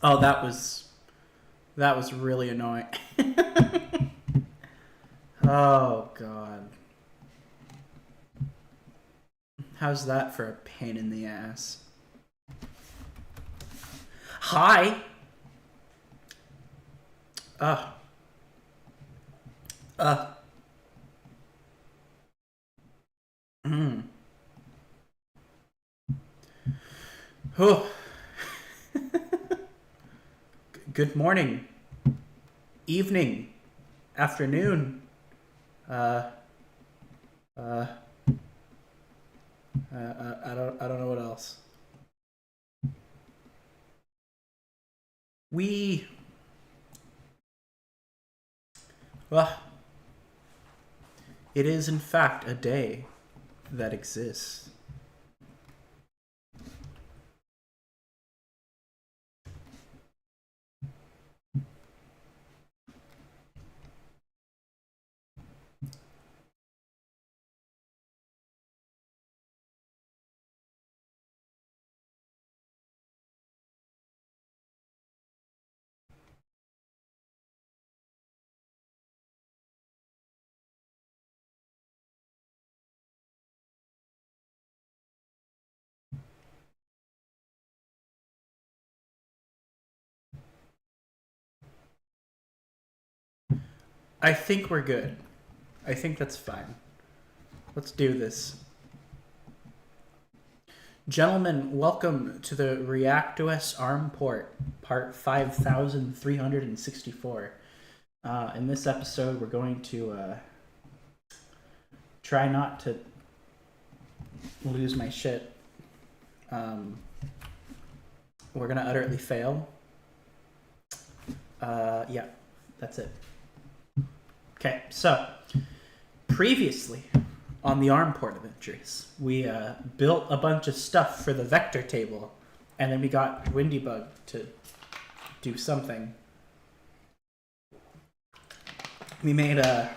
Oh, that was really annoying. Oh god. How's that for a pain in the ass? Hi. Uh. Uh. Mm. Oh. Good morning. Evening. Afternoon. Uh. Uh. I don't know what else. Well, it is in fact a day that exists. I think we're good. I think that's fine. Let's do this. Gentlemen, welcome to the ReactOS ARM Port, part 5364. In this episode, we're going to try not to lose my shit. We're going to utterly fail. Yeah, that's it. Okay, so previously on the ARM Port Adventures, we built a bunch of stuff for the vector table, and then we got Windybug to do something. We made a...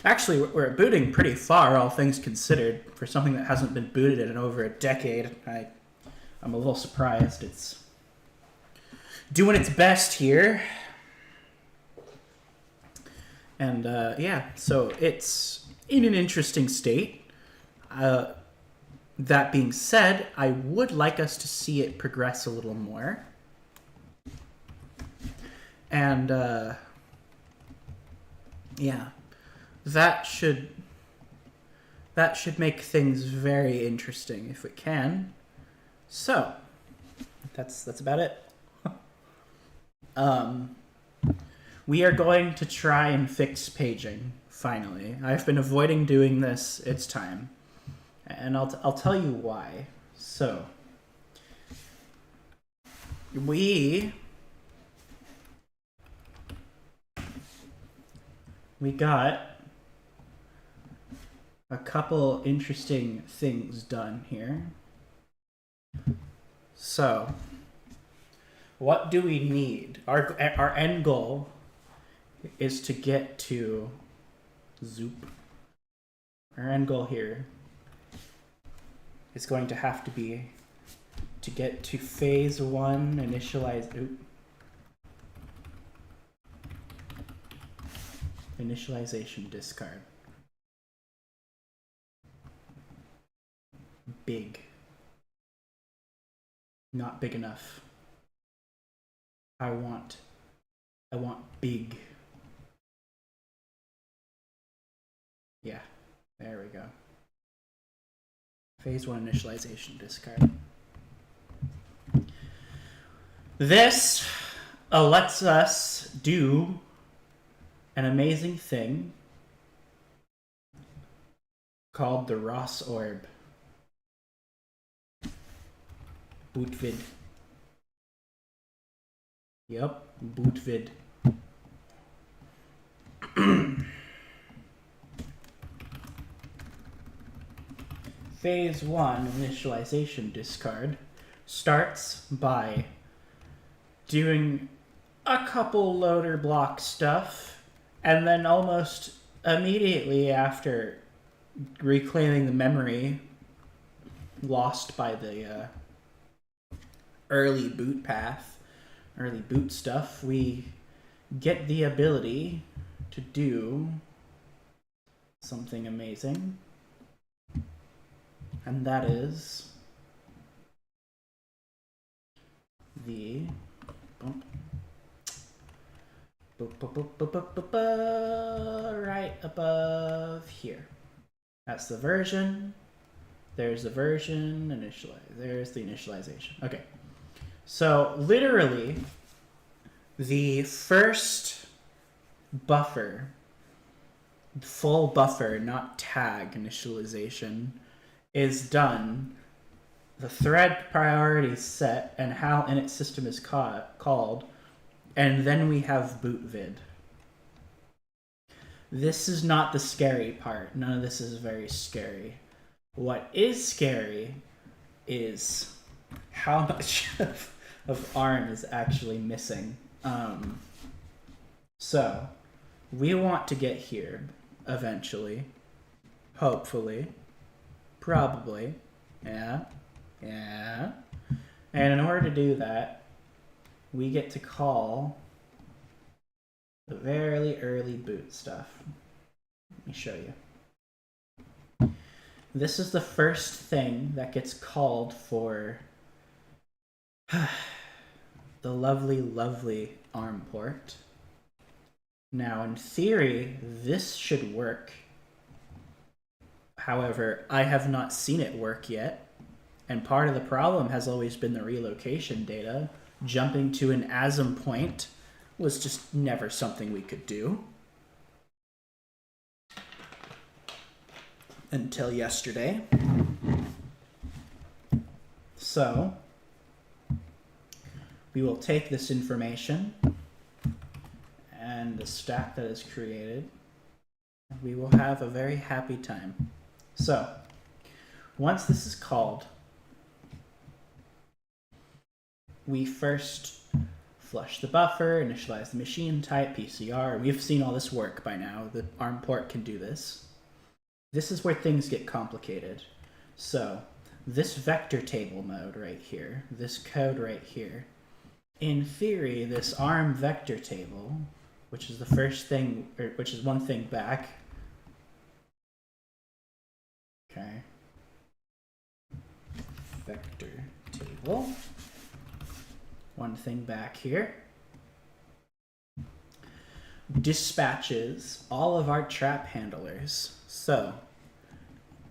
Actually, we're booting pretty far, all things considered, for something that hasn't been booted in over a decade. I'm a little surprised. It's doing its best here. And yeah, so it's in an interesting state. That being said, I would like us to see it progress a little more. And yeah, that should make things very interesting if it can. So that's about it. We are going to try and fix paging, finally. I've been avoiding doing this. It's time. And I'll tell you why. So, we got a couple interesting things done here. So, what do we need? Our end goal is to get to Zoop. Our end goal here is going to have to be to get to phase 1 initialization discard. Big. Not big enough. I want big. Yeah, there we go. Phase 1 initialization discard. This lets us do an amazing thing called the Ross Orb. Bootvid. Yep, bootvid. Phase 1 initialization discard starts by doing a couple loader block stuff, and then almost immediately after reclaiming the memory lost by the early boot path, early boot stuff, we get the ability to do something amazing. And that is the right above here. That's the version. There's the version, there's the initialization. Okay. So literally, the first buffer, full buffer, not tag initialization, is done. The thread priority set and how init system is called, and then we have boot vid. This is not the scary part. None of this is very scary. What is scary is how much of ARM is actually missing. So we want to get here eventually, hopefully, probably, yeah. And in order to do that, we get to call the very early boot stuff. Let me show you. This is the first thing that gets called for the lovely, lovely ARM port. Now, in theory, this should work. However, I have not seen it work yet. And part of the problem has always been the relocation data. Jumping to an ASM point was just never something we could do. Until yesterday. So, we will take this information and the stack that is created, and we will have a very happy time. So, once this is called, we first flush the buffer, initialize the machine type, PCR. We've seen all this work by now. The ARM port can do this. This is where things get complicated. So this vector table mode right here, this code right here, in theory, this ARM vector table, which is the first thing, or which is one thing back. Okay. Vector table. One thing back here. Dispatches all of our trap handlers. So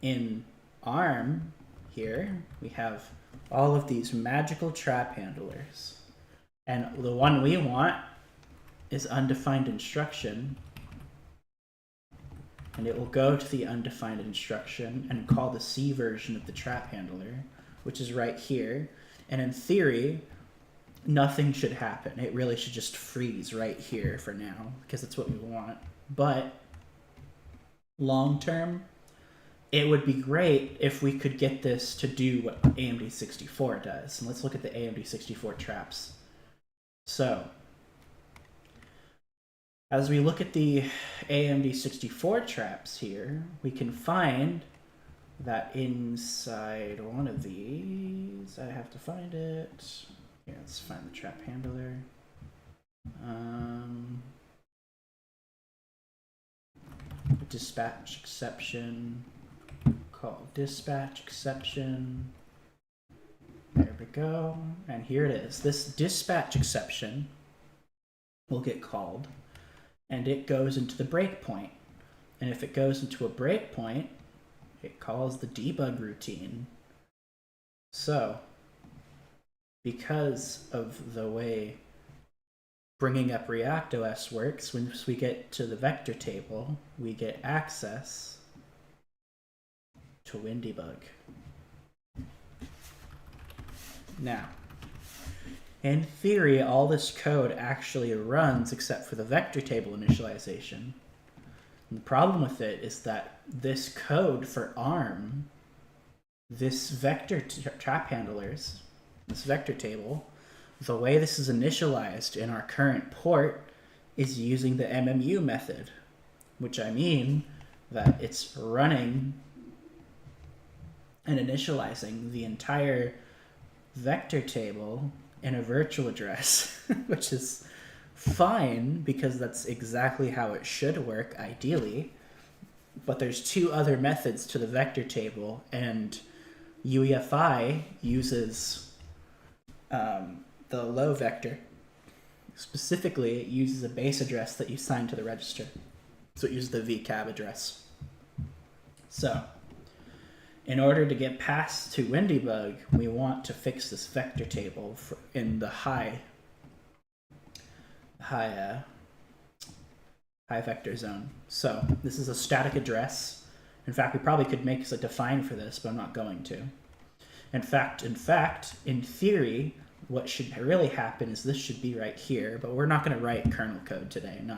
in ARM here, we have all of these magical trap handlers. And the one we want is undefined instruction. And it will go to the undefined instruction and call the C version of the trap handler, which is right here. And in theory, nothing should happen. It really should just freeze right here for now, because that's what we want. But long term, it would be great if we could get this to do what AMD 64 does. And let's look at the AMD 64 traps. So, as we look at the AMD 64 traps here, we can find that inside one of these, I have to find it. Here, let's find the trap handler. Dispatch exception. Call dispatch exception. There we go. And here it is. This dispatch exception will get called, and it goes into the breakpoint. And if it goes into a breakpoint, it calls the debug routine. So, because of the way bringing up ReactOS works, once we get to the vector table, we get access to WinDebug. Now, in theory, all this code actually runs except for the vector table initialization. And the problem with it is that this code for ARM, this vector trap handlers, this vector table, the way this is initialized in our current port is using the MMU method, which I mean that it's running and initializing the entire vector table in a virtual address, which is fine because that's exactly how it should work ideally. But there's two other methods to the vector table, and UEFI uses the low vector. Specifically, it uses a base address that you assign to the register. So it uses the vcab address. So in order to get past to WinDebug, we want to fix this vector table in the high vector zone. So this is a static address. In fact, we probably could make a define for this, but I'm not going to. In fact, in theory, what should really happen is this should be right here, but we're not going to write kernel code today. No.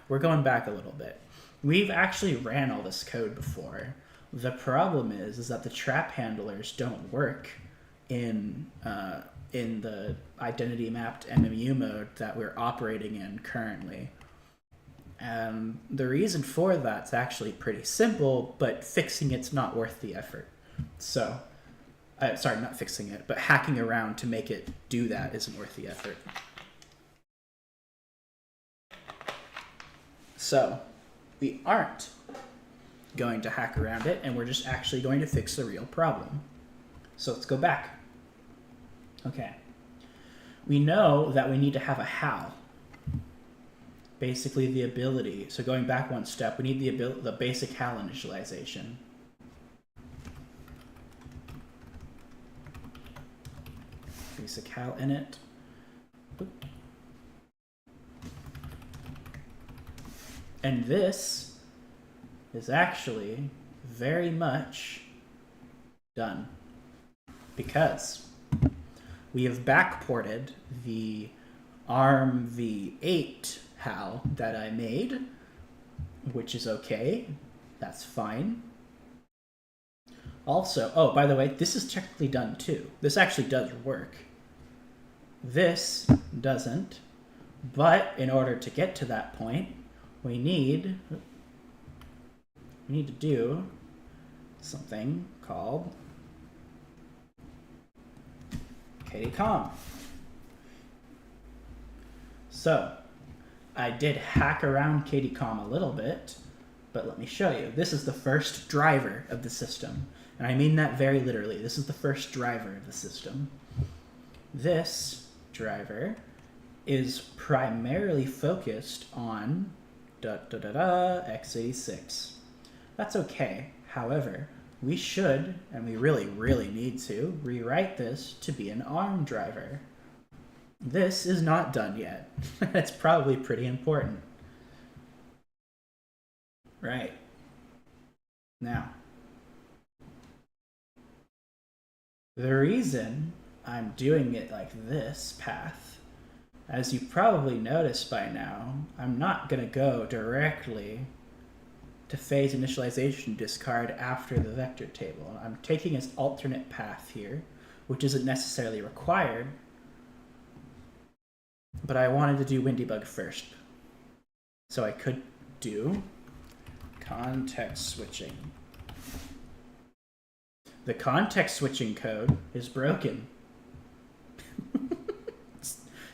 We're going back a little bit. We've actually ran all this code before. The problem is that the trap handlers don't work in the identity mapped MMU mode that we're operating in currently. The reason for that's actually pretty simple, but fixing it's not worth the effort. So, sorry, not fixing it, but hacking around to make it do that isn't worth the effort. So, we aren't going to hack around it, and we're just actually going to fix the real problem. So let's go back. Okay. We know that we need to have a how. Basically the ability. So going back one step, we need the basic HAL initialization. Basic HAL init. And this is actually very much done because we have backported the ARM v8 HAL that I made, which is okay. That's fine. Also, oh, by the way, this is technically done too. This actually does work. This doesn't, but in order to get to that point, we need to do something called kdcom. So I did hack around kdcom a little bit, but let me show you. This is the first driver of the system, and I mean that very literally. This is the first driver of the system. This driver is primarily focused on x86. That's okay. However, we should, and we really, really need to, rewrite this to be an ARM driver. This is not done yet. That's probably pretty important. Right. Now, the reason I'm doing it like this path, as you probably noticed by now, I'm not going to go directly to phase initialization discard after the vector table. I'm taking an alternate path here, which isn't necessarily required, but I wanted to do WinDebug first. So I could do context switching. The context switching code is broken.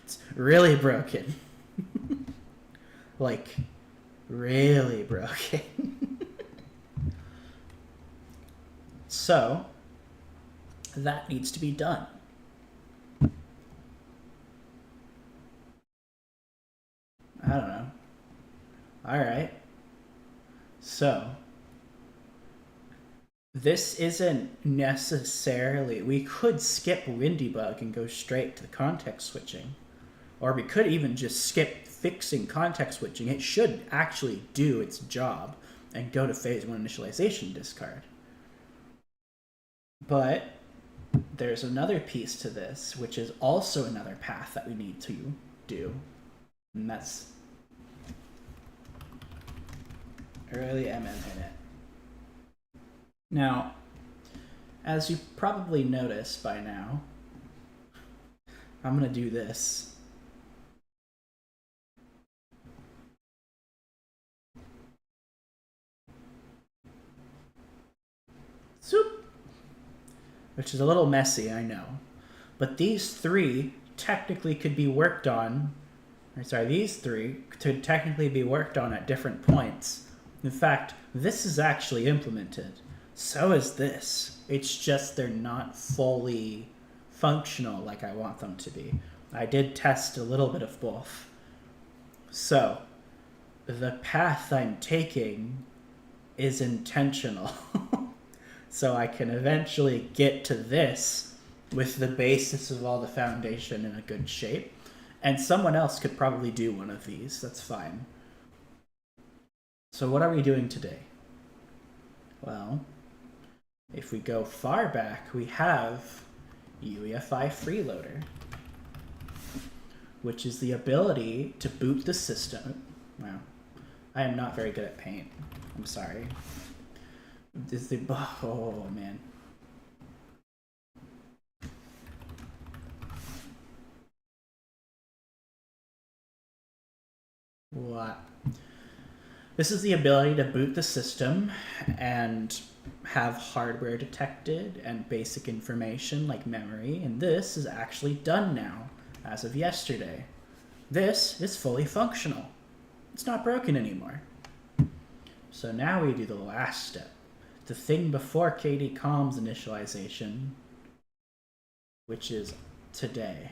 It's really broken. Like, really broken. So, that needs to be done. I don't know. All right. So, this isn't necessarily, we could skip WinDebug and go straight to the context switching. Or we could even just skip fixing context switching. It should actually do its job and go to phase 1 initialization discard. But there's another piece to this, which is also another path that we need to do. And that's early MM init. Now, as you probably noticed by now, I'm going to do this. Zoop. which is a little messy, I know. But these three technically could be worked on, these three could technically be worked on at different points. In fact, this is actually implemented. So is this. It's just they're not fully functional like I want them to be. I did test a little bit of both. So, the path I'm taking is intentional. So I can eventually get to this with the basis of all the foundation in a good shape. And someone else could probably do one of these. That's fine. So what are we doing today? Well, if we go far back, we have UEFI freeloader, which is the ability to boot the system. Wow. I am not very good at paint. I'm sorry. Oh, man. What? This is the ability to boot the system and have hardware detected and basic information like memory, and this is actually done now, as of yesterday. This is fully functional. It's not broken anymore. So now we do the last step. The thing before KD comms initialization, which is today.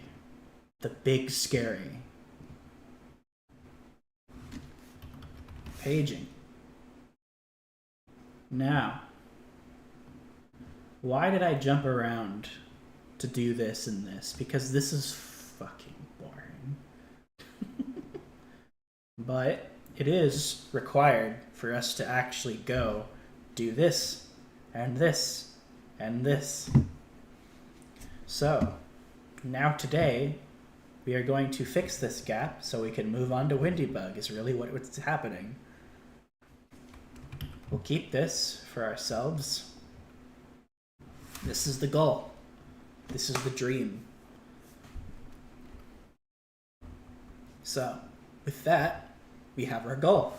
The big scary. Paging. Now, why did I jump around to do this and this? Because this is fucking boring. But it is required for us to actually go do this, and this, and this. So, now today, we are going to fix this gap so we can move on to WinDebug is really what's happening. We'll keep this for ourselves. This is the goal. This is the dream. So, with that, we have our goal.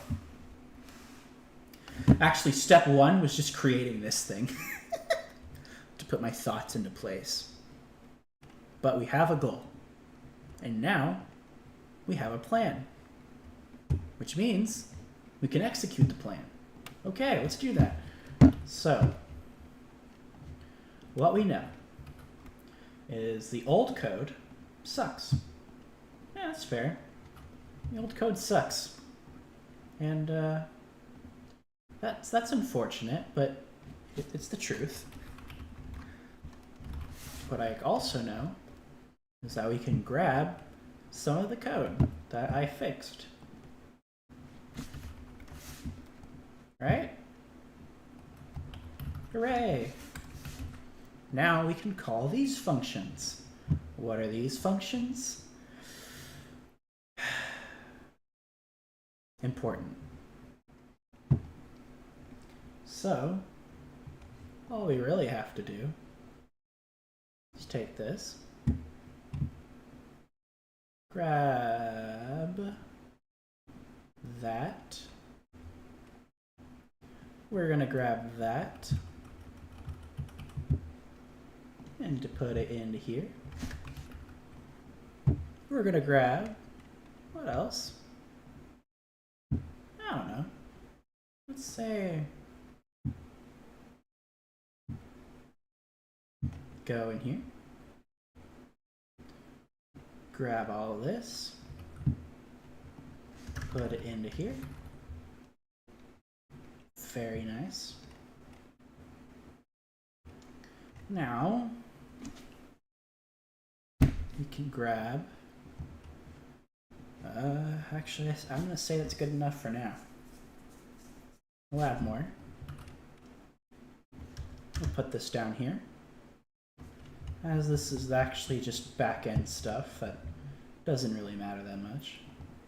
Actually, step one was just creating this thing to put my thoughts into place. But we have a goal. And now we have a plan, which means we can execute the plan. Okay, let's do that. So, what we know is the old code sucks. Yeah, that's fair. The old code sucks. And that's unfortunate, but it's the truth. What I also know is that we can grab some of the code that I fixed. Right? Hooray! Now we can call these functions. What are these functions? Important. So, all we really have to do is take this, grab that, we're going to grab that, and to put it into here, we're going to grab, what else? I don't know. Let's say, go in here, grab all of this, put it into here. Very nice. Now, we can grab, actually, I'm going to say that's good enough for now. We'll add more. We'll put this down here. As this is actually just back-end stuff that doesn't really matter that much.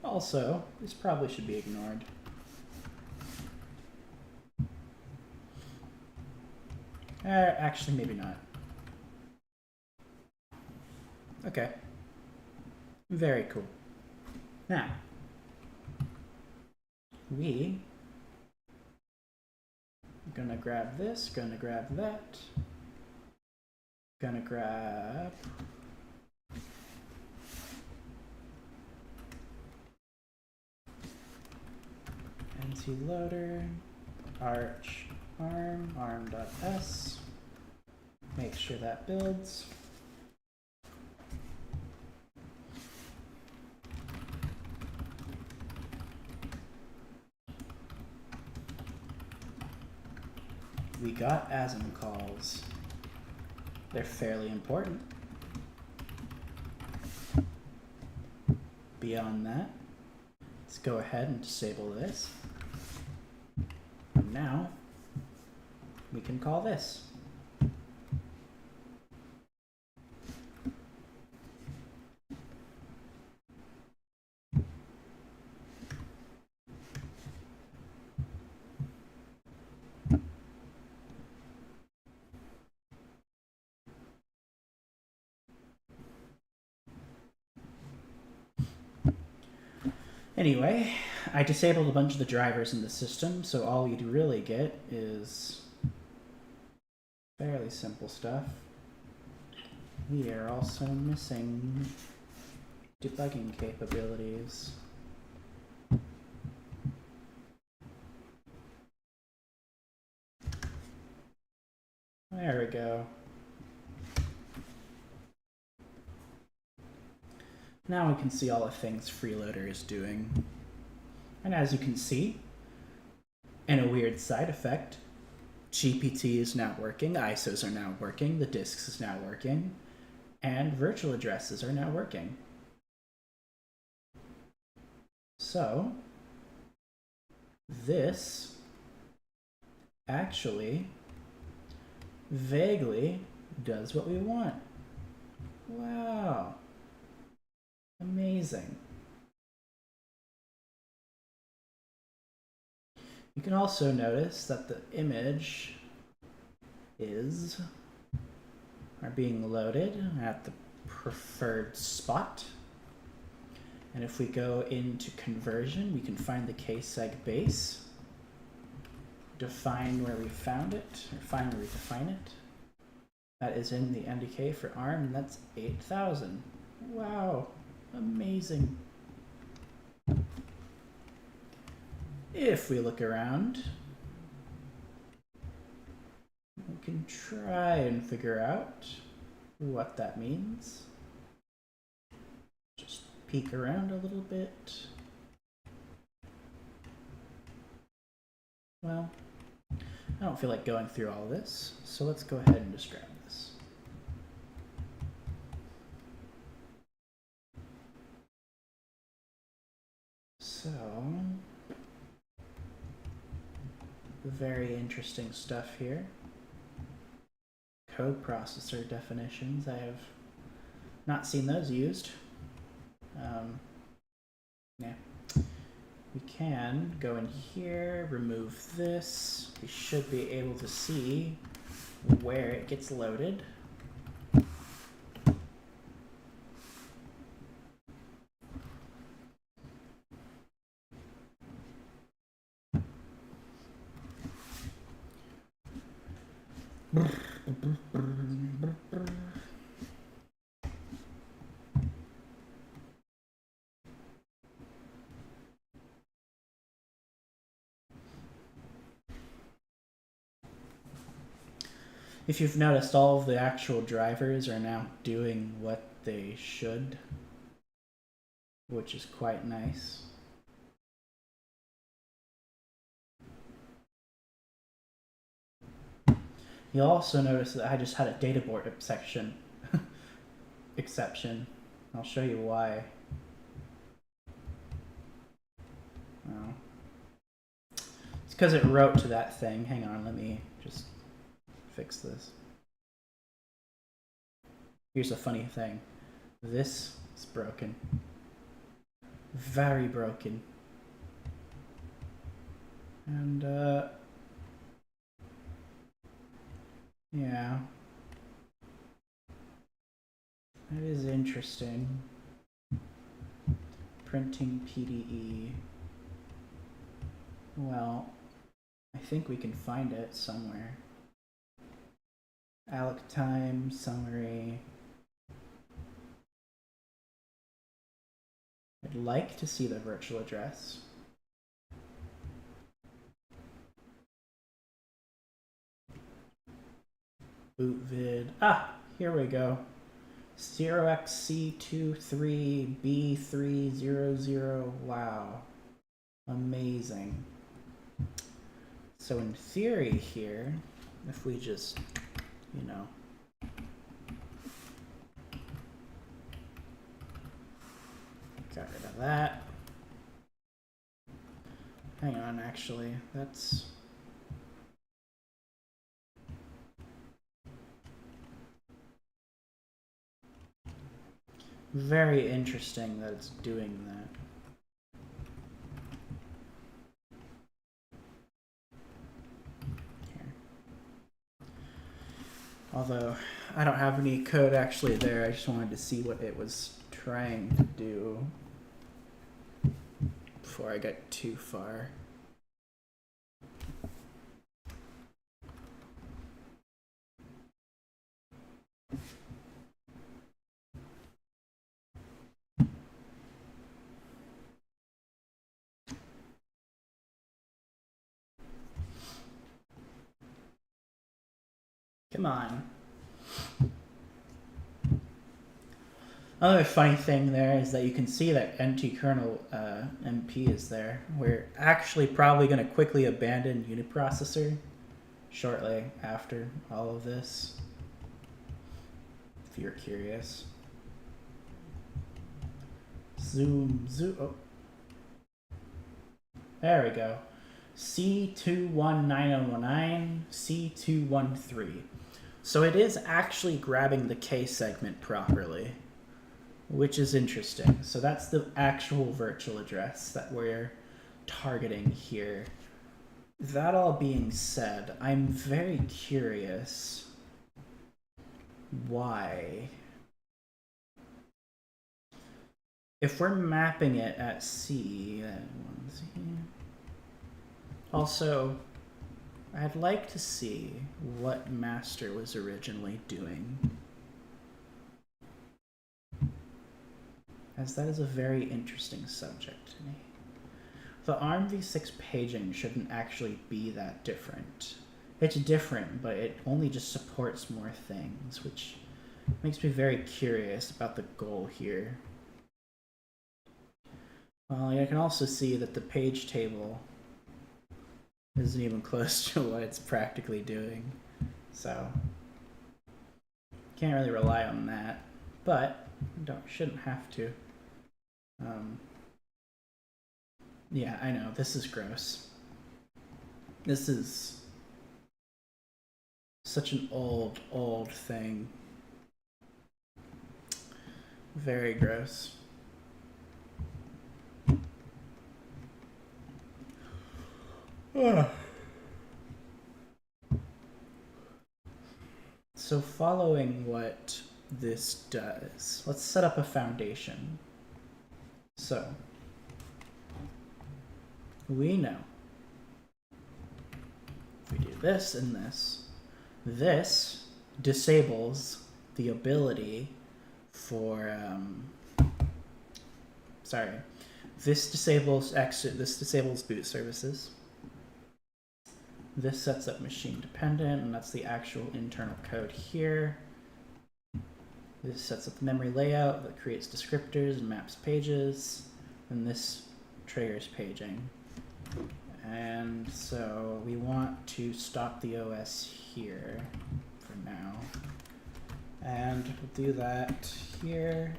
Also, this probably should be ignored. Actually, maybe not. Okay. Very cool. Now, we are gonna grab this, gonna grab that. Gonna grab NC loader, arch arm, arm.s. Make sure that builds. We got ASM calls. They're fairly important. Beyond that, let's go ahead and disable this. And now we can call this. Anyway, I disabled a bunch of the drivers in the system, so all you'd really get is fairly simple stuff. We are also missing debugging capabilities. There we go. Now we can see all the things Freeloader is doing. And as you can see, in a weird side effect, GPT is now working, ISOs are now working, the disks is now working, and virtual addresses are now working. So, this actually vaguely does what we want. Wow. Amazing. You can also notice that the image are being loaded at the preferred spot. And if we go into conversion, we can find the kseg base, define where we found it, or find where we define it. That is in the NDK for ARM, and that's 8,000. Wow. Amazing. If we look around, we can try and figure out what that means. Just peek around a little bit. Well, I don't feel like going through all this, so let's go ahead and just grab this. So, very interesting stuff here. Code processor definitions. I have not seen those used. Yeah. We can go in here, remove this. We should be able to see where it gets loaded. If you've noticed, all of the actual drivers are now doing what they should, which is quite nice. You'll also notice that I just had a databort exception. I'll show you why. Oh. It's because it wrote to that thing. Hang on, let me just fix this. Here's a funny thing. This is broken. Very broken. And yeah. That is interesting. Printing PDE. Well, I think we can find it somewhere. alloc time, summary. I'd like to see the virtual address. Boot vid. Ah, here we go. 0xC23B300. Wow. Amazing. So in theory here, if we just, you know, got rid of that. Hang on, actually, that's... very interesting that it's doing that. Here. Although, I don't have any code actually there, I just wanted to see what it was trying to do before I get too far. Come on. Another funny thing there is that you can see that NT-kernel MP is there. We're actually probably going to quickly abandon uniprocessor shortly after all of this, if you're curious. Zoom. Oh. There we go. C219019, C213. So it is actually grabbing the K segment properly, which is interesting. So that's the actual virtual address that we're targeting here. That all being said, I'm very curious why. If we're mapping it at C, also, I'd like to see what master was originally doing, as that is a very interesting subject to me. The ARM v6 paging shouldn't actually be that different. It's different, but it only just supports more things, which makes me very curious about the goal here. Well, I can also see that the page table isn't even close to what it's practically doing, so can't really rely on that, but shouldn't have to. Yeah, I know, this is gross. This is such an old thing. Very gross. So following what this does, let's set up a foundation. So we know if we do this and this disables the ability for this disables boot services. This sets up machine dependent, and that's the actual internal code here. This sets up the memory layout that creates descriptors and maps pages, and this triggers paging. And so we want to stop the OS here for now. And we'll do that here.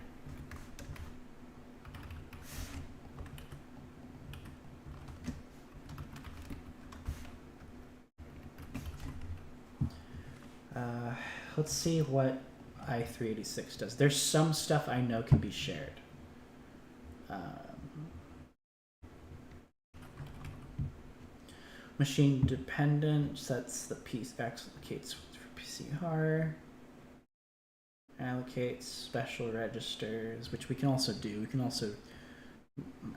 Let's see what i386 does. There's some stuff I know can be shared. Machine dependent sets the piece, allocates for PCR, allocates special registers, which we can also do. We can also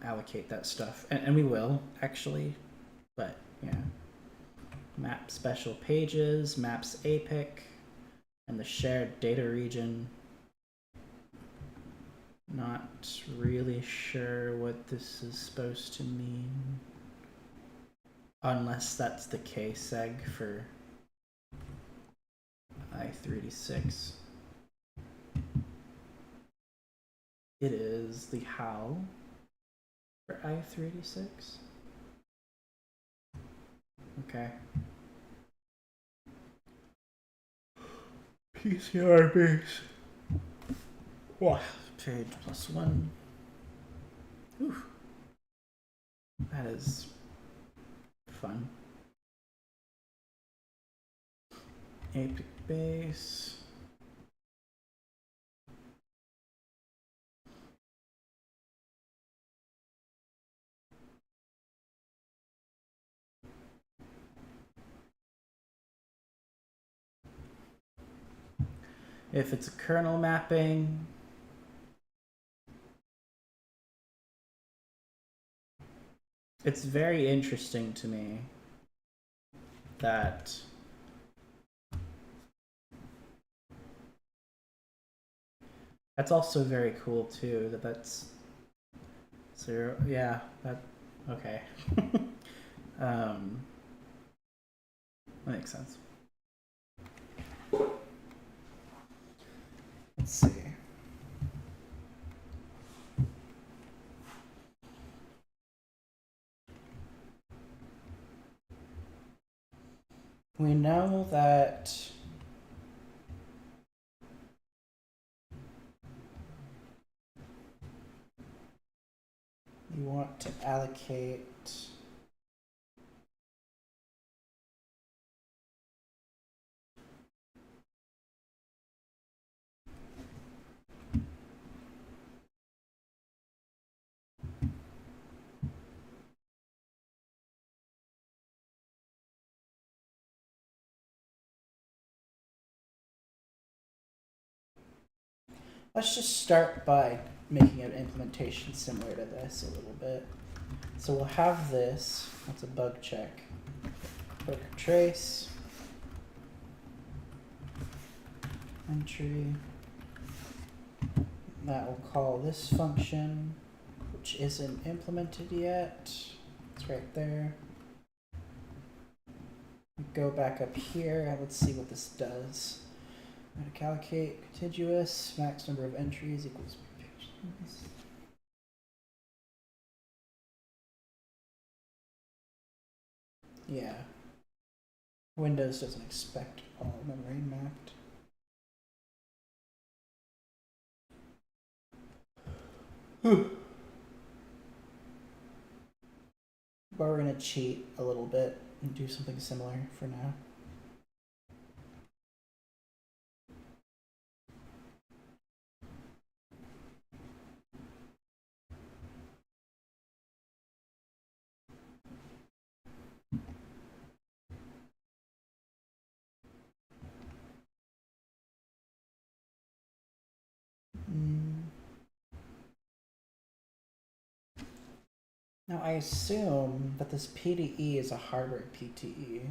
allocate that stuff, and we will actually, but yeah. Map special pages, maps APIC. And the shared data region. Not really sure what this is supposed to mean. Unless that's the kseg for i386. It is the how for i386. Okay. PCR base. Wow. Page +1. Ooh. That is fun. Epic base. If it's a kernel mapping, it's very interesting to me that that's also very cool too, that's 0. Yeah, that okay. That makes sense. Let's see. We know that you want to allocate let's just start by making an implementation similar to this a little bit. So we'll have this, that's a bug check. Book trace, entry, that will call this function, which isn't implemented yet. It's right there. Go back up here and let's see what this does. I'm going to allocate contiguous, max number of entries equals pages. Yeah. Windows doesn't expect all memory mapped. But we're going to cheat a little bit and do something similar for now. Now I assume that this PDE is a hardware PTE.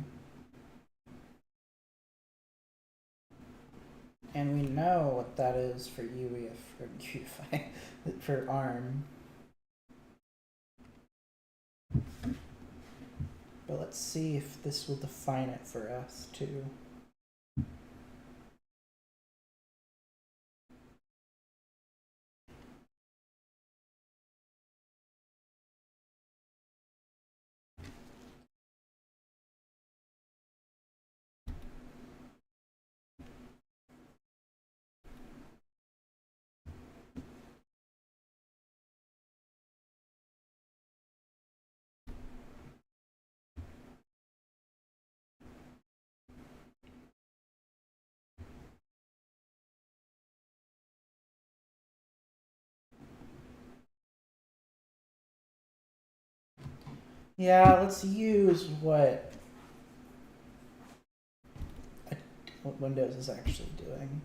And we know what that is for UEFI, for ARM. But let's see if this will define it for us too. Yeah, let's use what Windows is actually doing.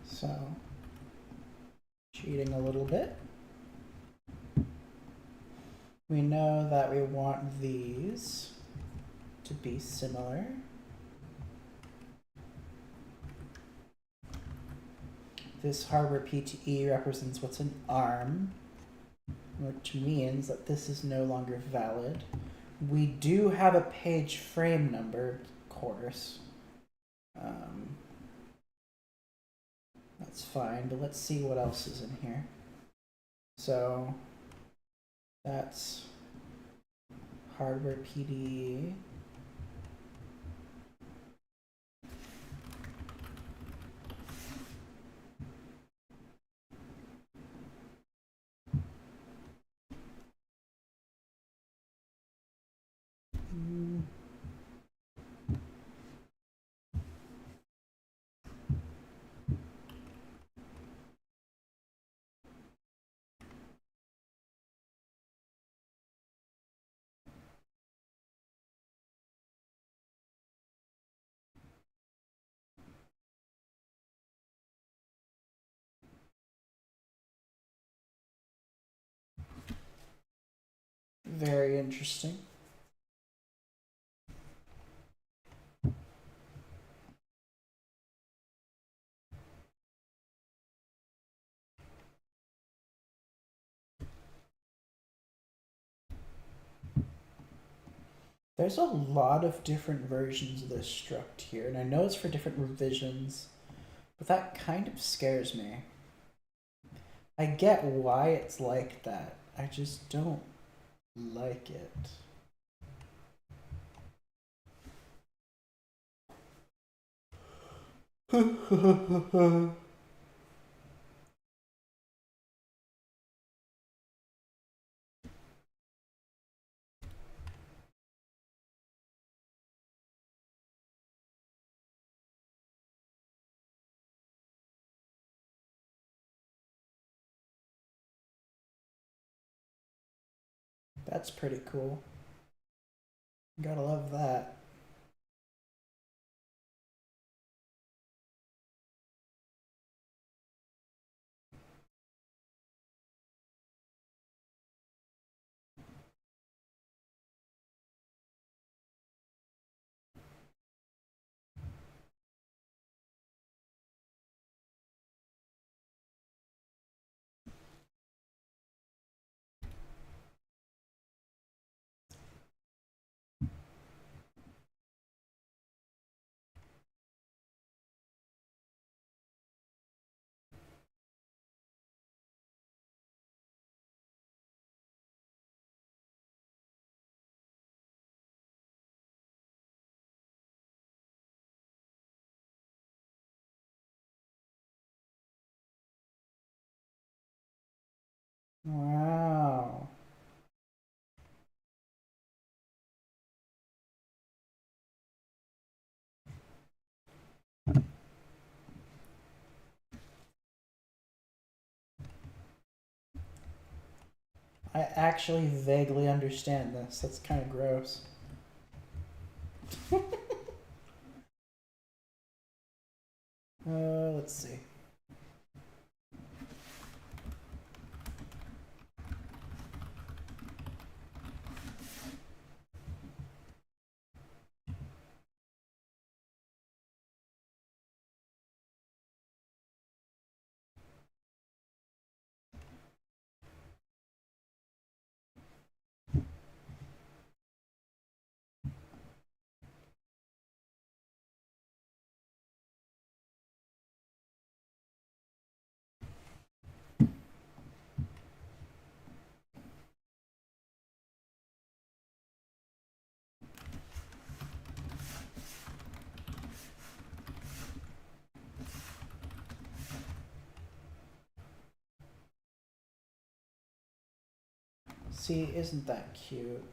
So cheating a little bit. We know that we want these to be similar. This hardware PTE represents what's in ARM, which means that this is no longer valid. We do have a page frame number, of course. That's fine, but let's see what else is in here. So that's hardware PTE. Very interesting. There's a lot of different versions of this struct here, and I know it's for different revisions, but that kind of scares me. I get why it's like that. I just don't like it. That's pretty cool. Gotta love that. Wow. I actually vaguely understand this. That's kind of gross. Let's see. See, isn't that cute?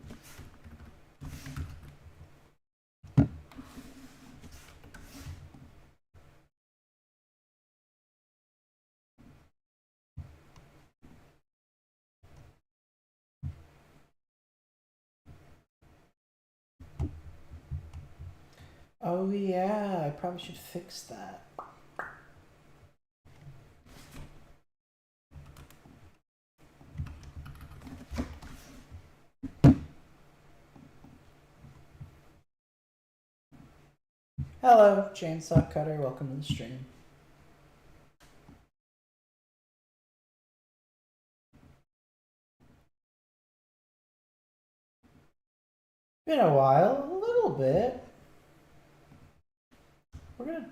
Oh yeah, I probably should fix that. Hello, Chainsaw Cutter. Welcome to the stream. Been a while, a little bit. We're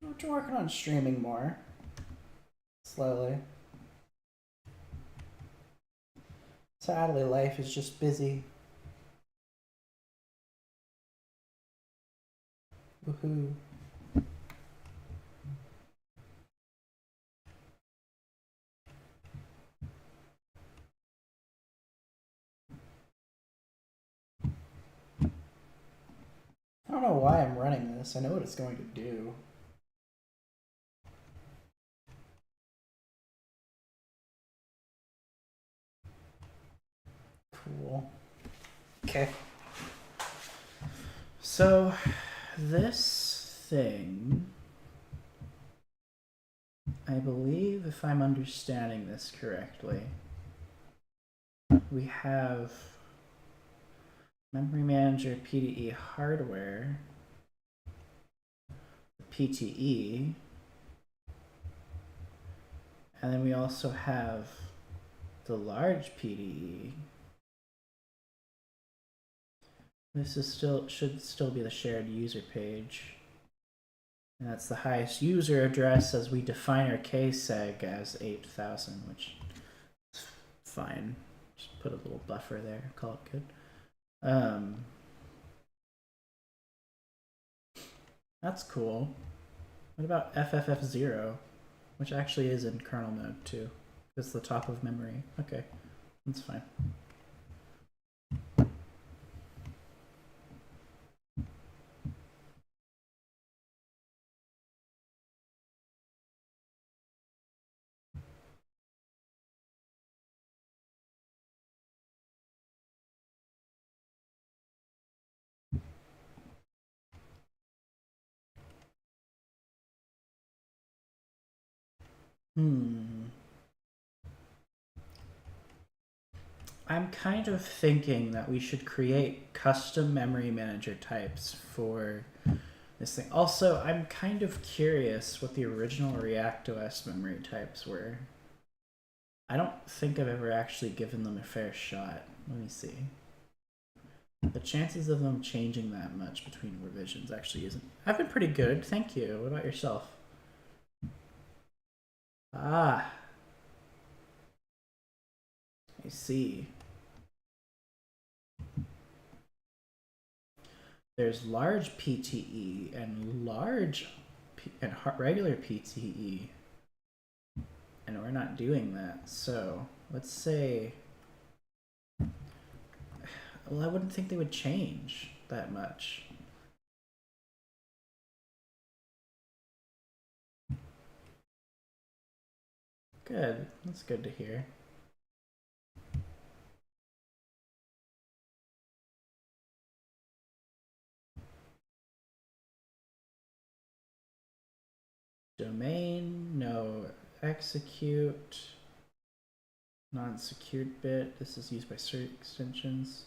working on streaming more. Slowly. Sadly, life is just busy. Woohoo. I don't know why I'm running this. I know what it's going to do. Cool. Okay. So, this thing, I believe, if I'm understanding this correctly, we have Memory Manager PDE hardware, PTE, and then we also have the large PDE. This is should still be the shared user page. And that's the highest user address as we define our kseg as 8,000, which is fine. Just put a little buffer there, call it good. That's cool. What about FFF0, which actually is in kernel mode too? It's the top of memory. Okay, that's fine. I'm kind of thinking that we should create custom memory manager types for this thing. Also, I'm kind of curious what the original ReactOS memory types were. I don't think I've ever actually given them a fair shot. Let me see. The chances of them changing that much between revisions actually isn't. I've been pretty good, thank you. What about yourself? Ah. I see. There's large PTE and regular PTE, and we're not doing that. So let's say, well, I wouldn't think they would change that much. Good, that's good to hear. Domain, no execute, non-secured bit. This is used by cert extensions.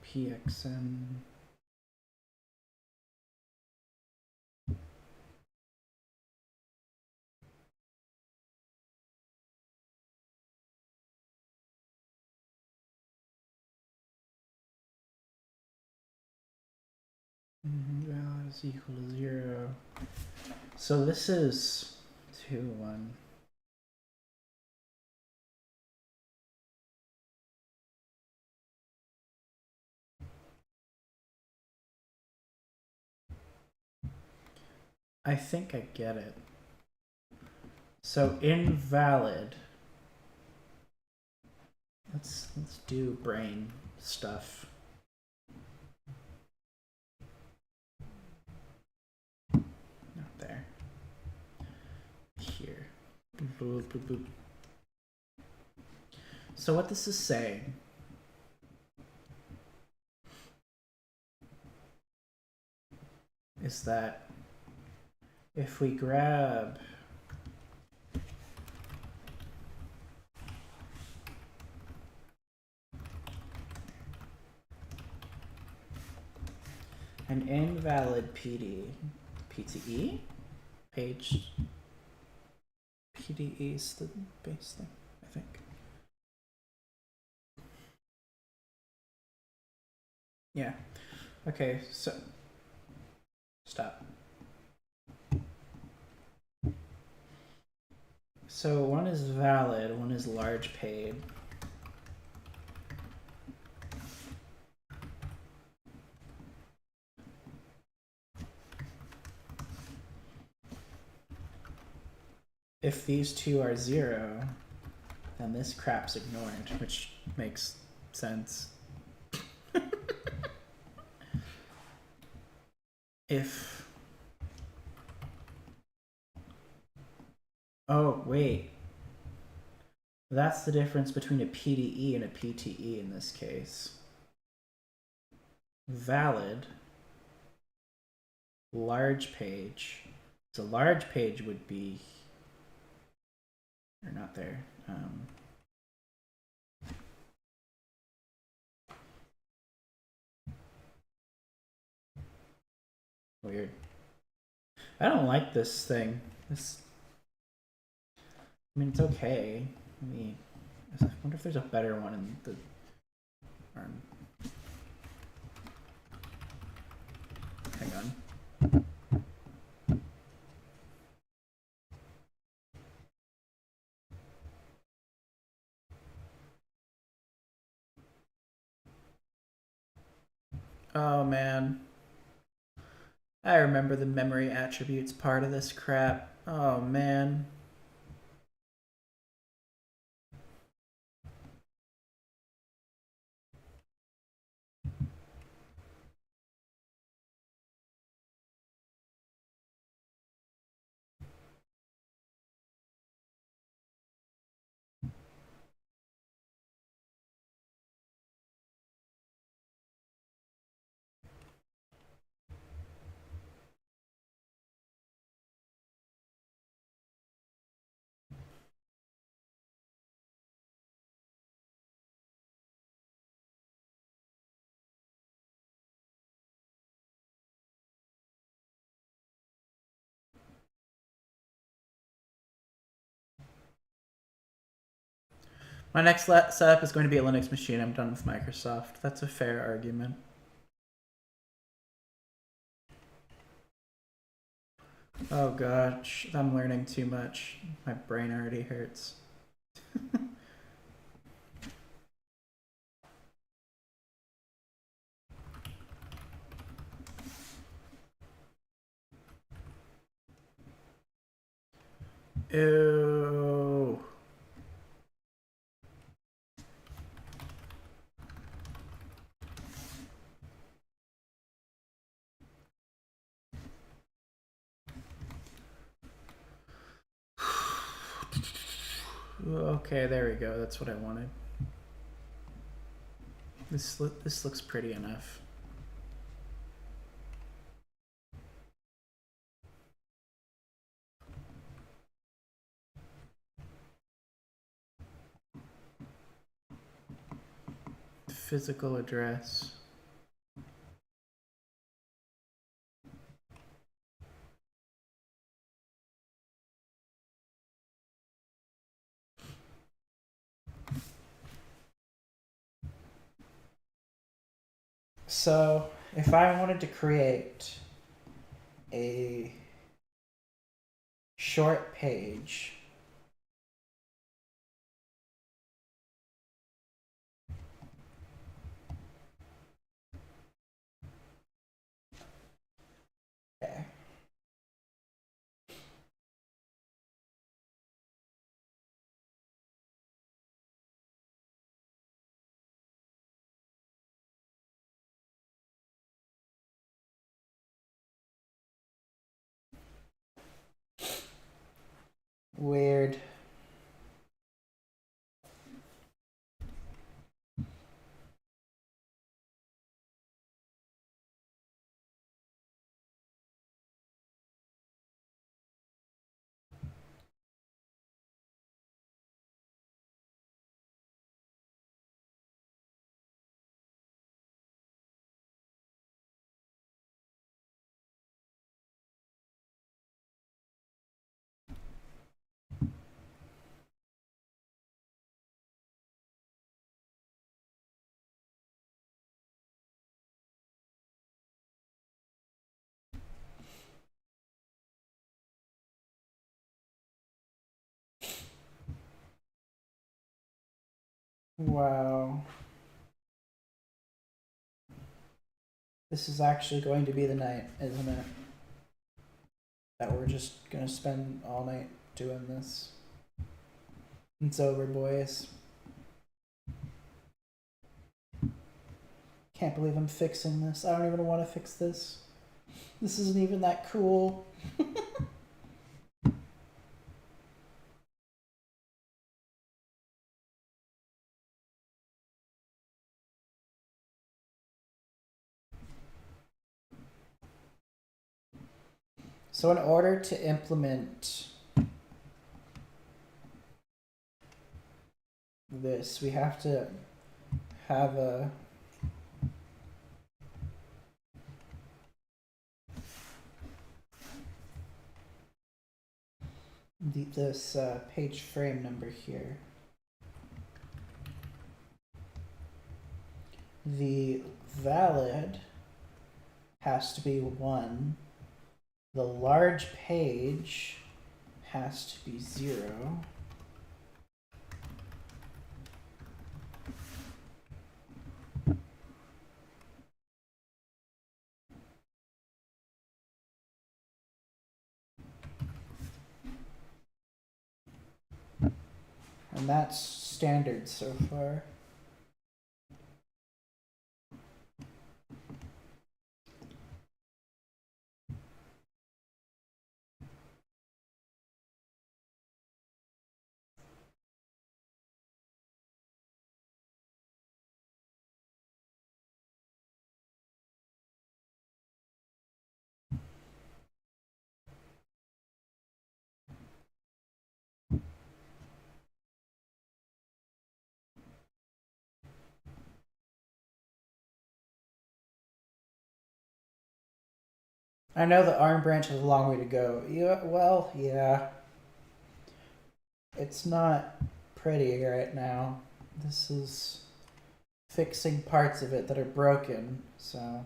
PXN. Valid is equal to 0. So this is 2, 1. I think I get it. So invalid. Let's do brain stuff. Not there. Here. Boop, boop, boop. So what this is saying is that if we grab An invalid PTE page. PDE is the base thing, I think. Yeah. Okay, so stop. So one is valid, one is large paid. If these two are 0, then this crap's ignored, which makes sense. If... Oh, wait. That's the difference between a PDE and a PTE in this case. Valid. Large page. So large page would be... Or not there. Weird. I don't like this thing. This... I mean, it's okay. I wonder if there's a better one in the ARM. Hang on. Oh man. I remember the memory attributes part of this crap. Oh man. My next setup is going to be a Linux machine. I'm done with Microsoft. That's a fair argument. Oh gosh, I'm learning too much. My brain already hurts. Ew. Okay, there we go. That's what I wanted. This looks pretty enough. Physical address. So if I wanted to create a short page, okay. Weird. Wow. This is actually going to be the night, isn't it? That we're just gonna spend all night doing this. It's over, boys. Can't believe I'm fixing this. I don't even want to fix this. This isn't even that cool. So in order to implement this, we have to have a this page frame number here. The valid has to be 1. The large page has to be 0. And that's standard so far. I know the ARM branch has a long way to go. Yeah, well, yeah. It's not pretty right now. This is fixing parts of it that are broken, so...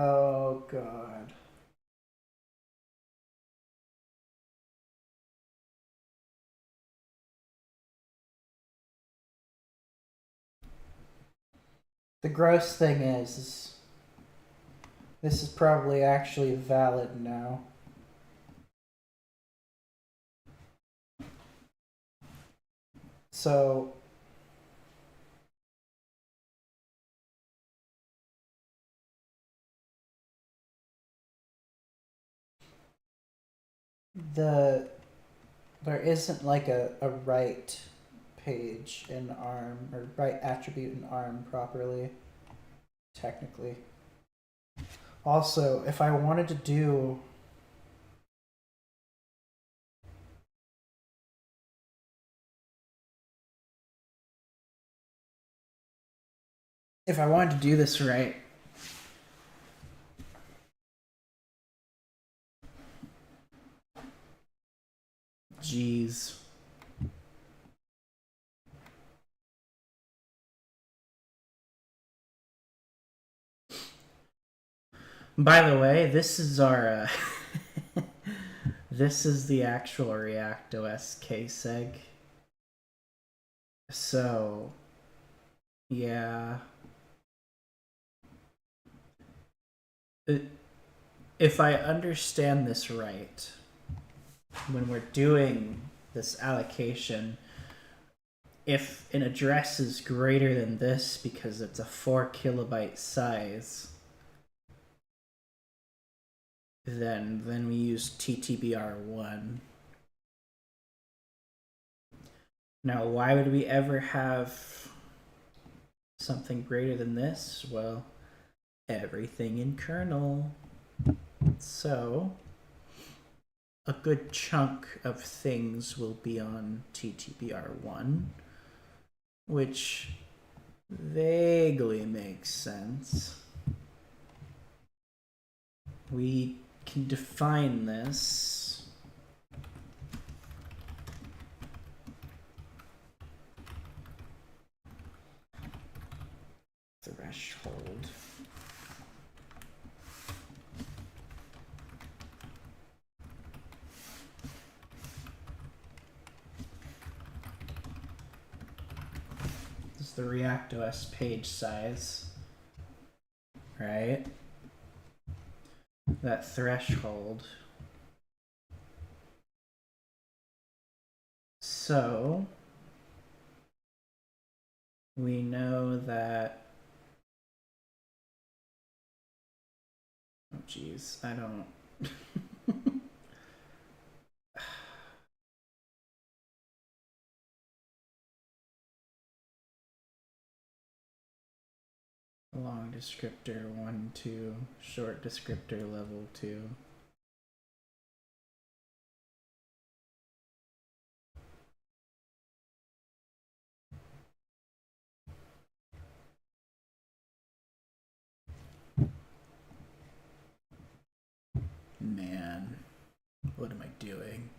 Oh, God. The gross thing is this is probably actually valid now. So... there isn't like a right page in ARM, or right attribute in ARM properly, technically. Also, if I wanted to do... If I wanted to do this right... Jeez. By the way, this is our... this is the actual ReactOS kseg. So... yeah... if I understand this right, when we're doing this allocation, if an address is greater than this because it's a 4 kilobyte size, then we use TTBR1. Now, why would we ever have something greater than this? Well, everything in kernel. So a good chunk of things will be on TTBR1, which vaguely makes sense. We can define this threshold. This is the ReactOS page size, right? That threshold. So we know that, oh geez, I don't. Long descriptor 1, 2, short descriptor level 2. Man, what am I doing?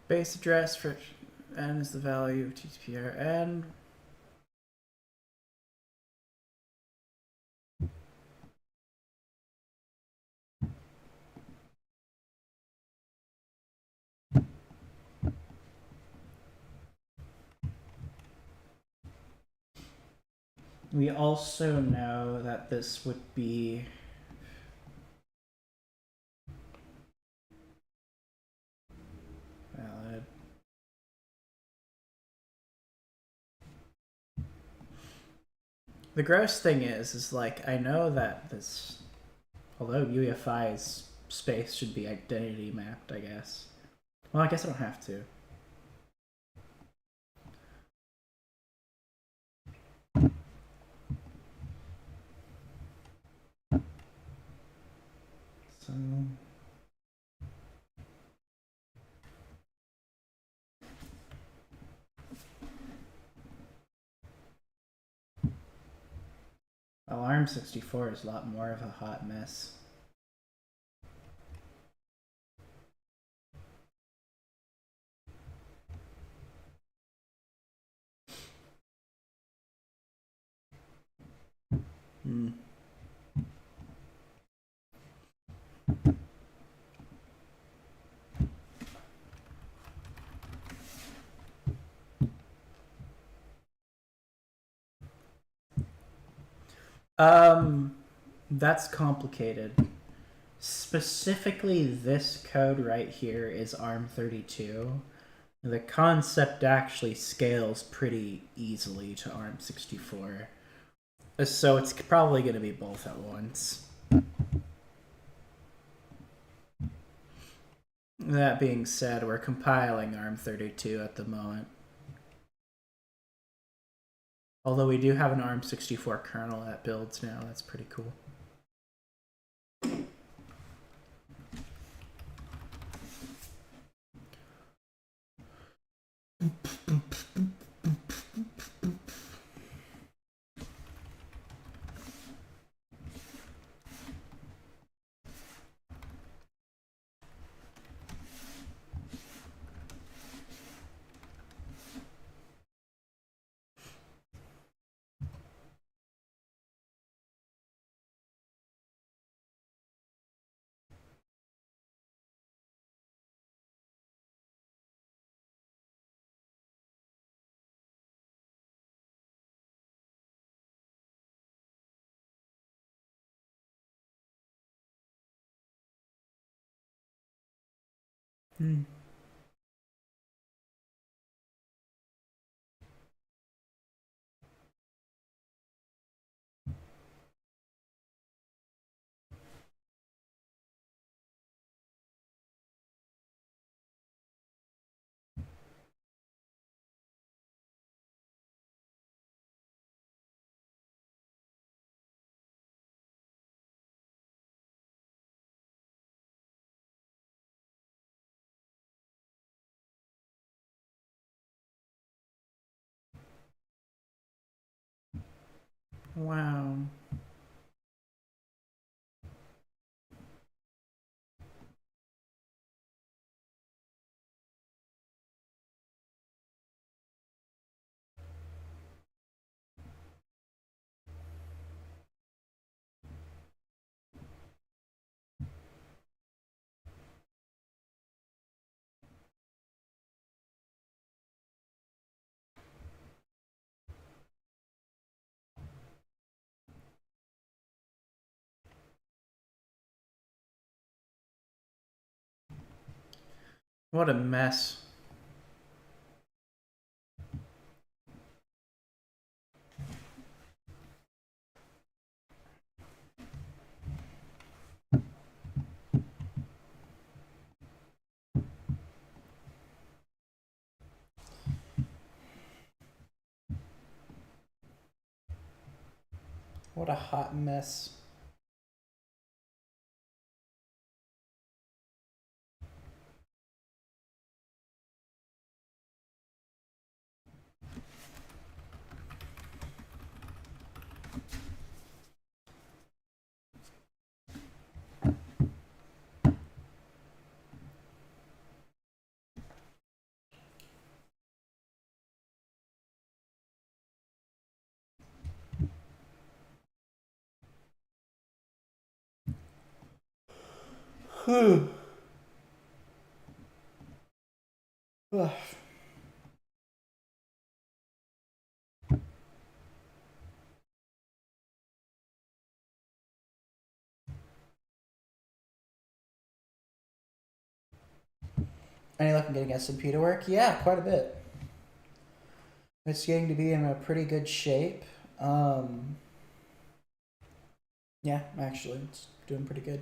Base address for n is the value of TTPRN. We also know that this would be valid. The gross thing is like, I know that this, although UEFI's space should be identity mapped, I guess. Well, I guess I don't have to. So ARM64 is a lot more of a hot mess. Hmm. That's complicated. Specifically, this code right here is ARM32. The concept actually scales pretty easily to ARM64. So it's probably going to be both at once. That being said, we're compiling ARM32 at the moment. Although we do have an ARM64 kernel that builds now, that's pretty cool. Wow. What a mess. What a hot mess. Any luck in getting SMP to work? Yeah, quite a bit. It's getting to be in a pretty good shape. Yeah, actually, it's doing pretty good.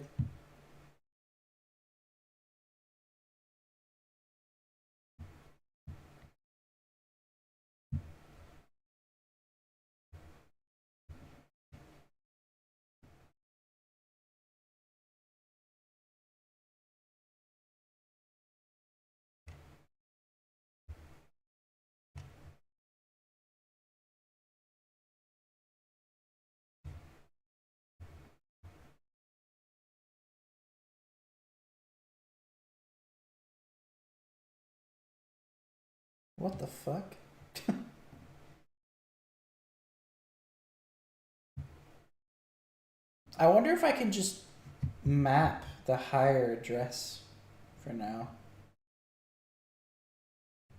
What the fuck? I wonder if I can just map the higher address for now.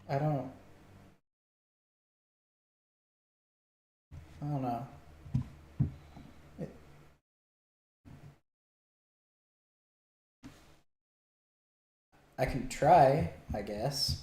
I don't know. I can try, I guess.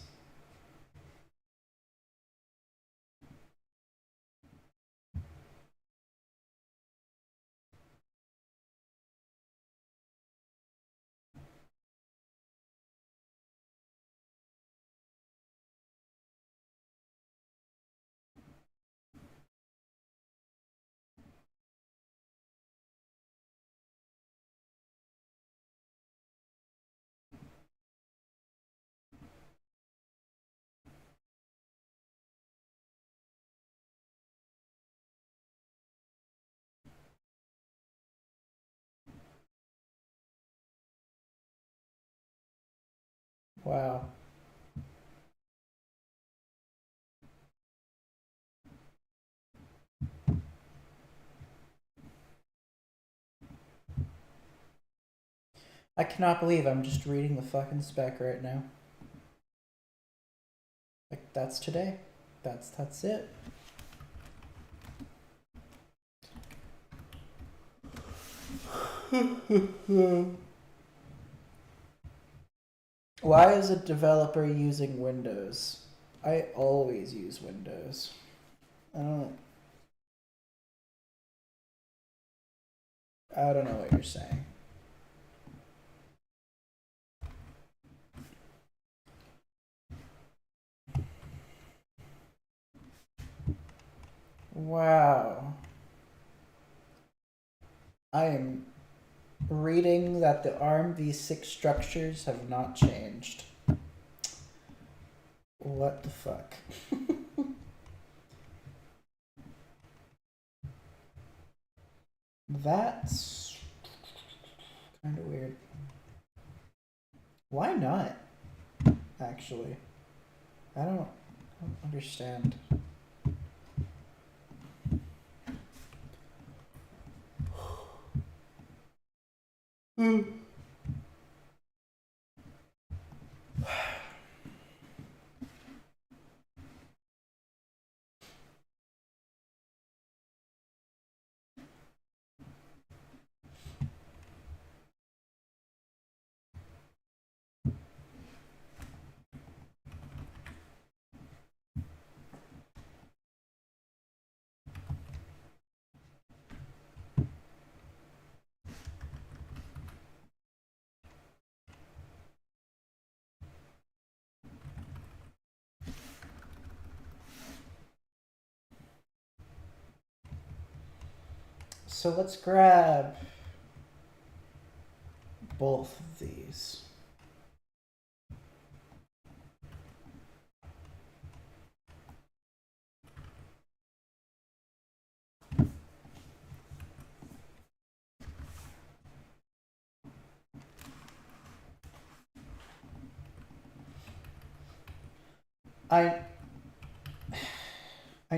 Wow. I cannot believe I'm just reading the fucking spec right now. Like, that's today. That's it. Why is a developer using Windows? I always use Windows. I don't know what you're saying. Wow. I am reading that the ARM v6 structures have not changed. What the fuck? That's kind of weird. Why not? Actually, I don't understand. So let's grab both of these. I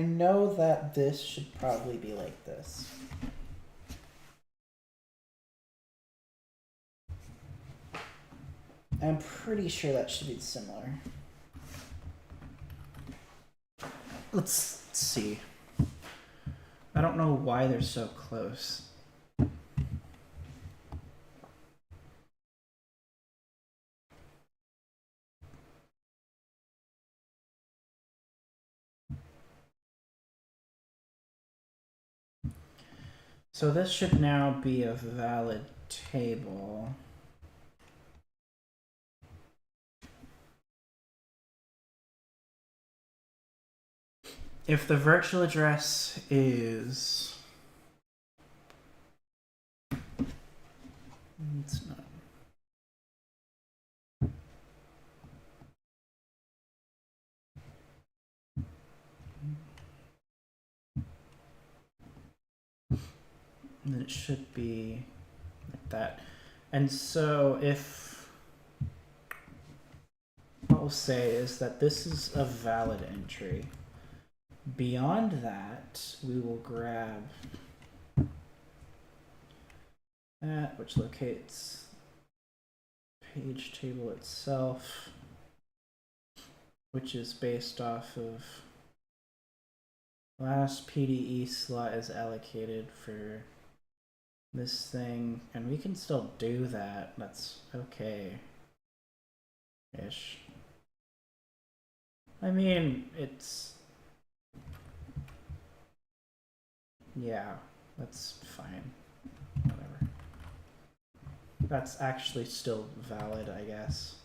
know that this should probably be like this. I'm pretty sure that should be similar. Let's see. I don't know why they're so close. So this should now be a valid table. If the virtual address is... It's not. And then it should be like that. And so if... What we'll say is that this is a valid entry. Beyond that, we will grab that, which locates page table itself, which is based off of last PDE slot is allocated for this thing, and we can still do that. That's okay-ish. I mean, it's... Yeah, that's fine. Whatever. That's actually still valid, I guess.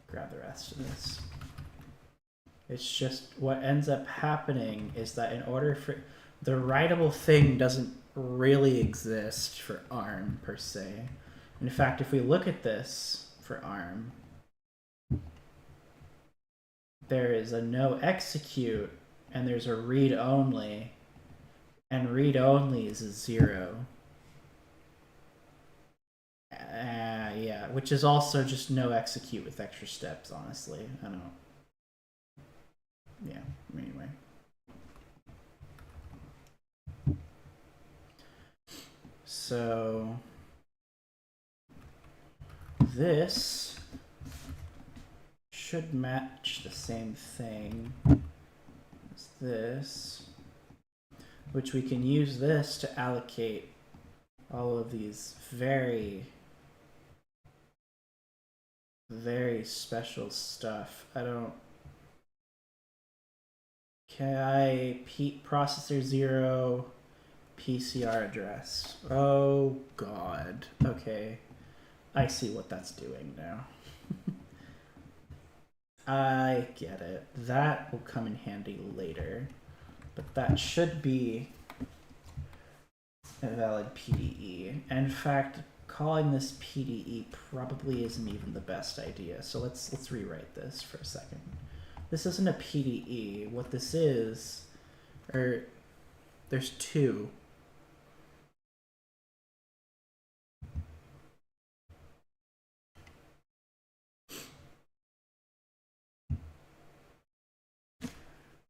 Grab the rest of this. It's just what ends up happening is that in order for... The writable thing doesn't really exist for ARM, per se. In fact, if we look at this for ARM, there is a no execute, and there's a read only, and read only is a 0. Yeah, which is also just no execute with extra steps, honestly. I don't know. Yeah, anyway. So this should match the same thing as this, which we can use this to allocate all of these very, very special stuff. I don't... processor 0 PCR address. Oh god. Okay. I see what that's doing now. I get it. That will come in handy later. But that should be a valid PDE. In fact, calling this PDE probably isn't even the best idea. So let's rewrite this for a second. This isn't a PDE. What this is, or There's two.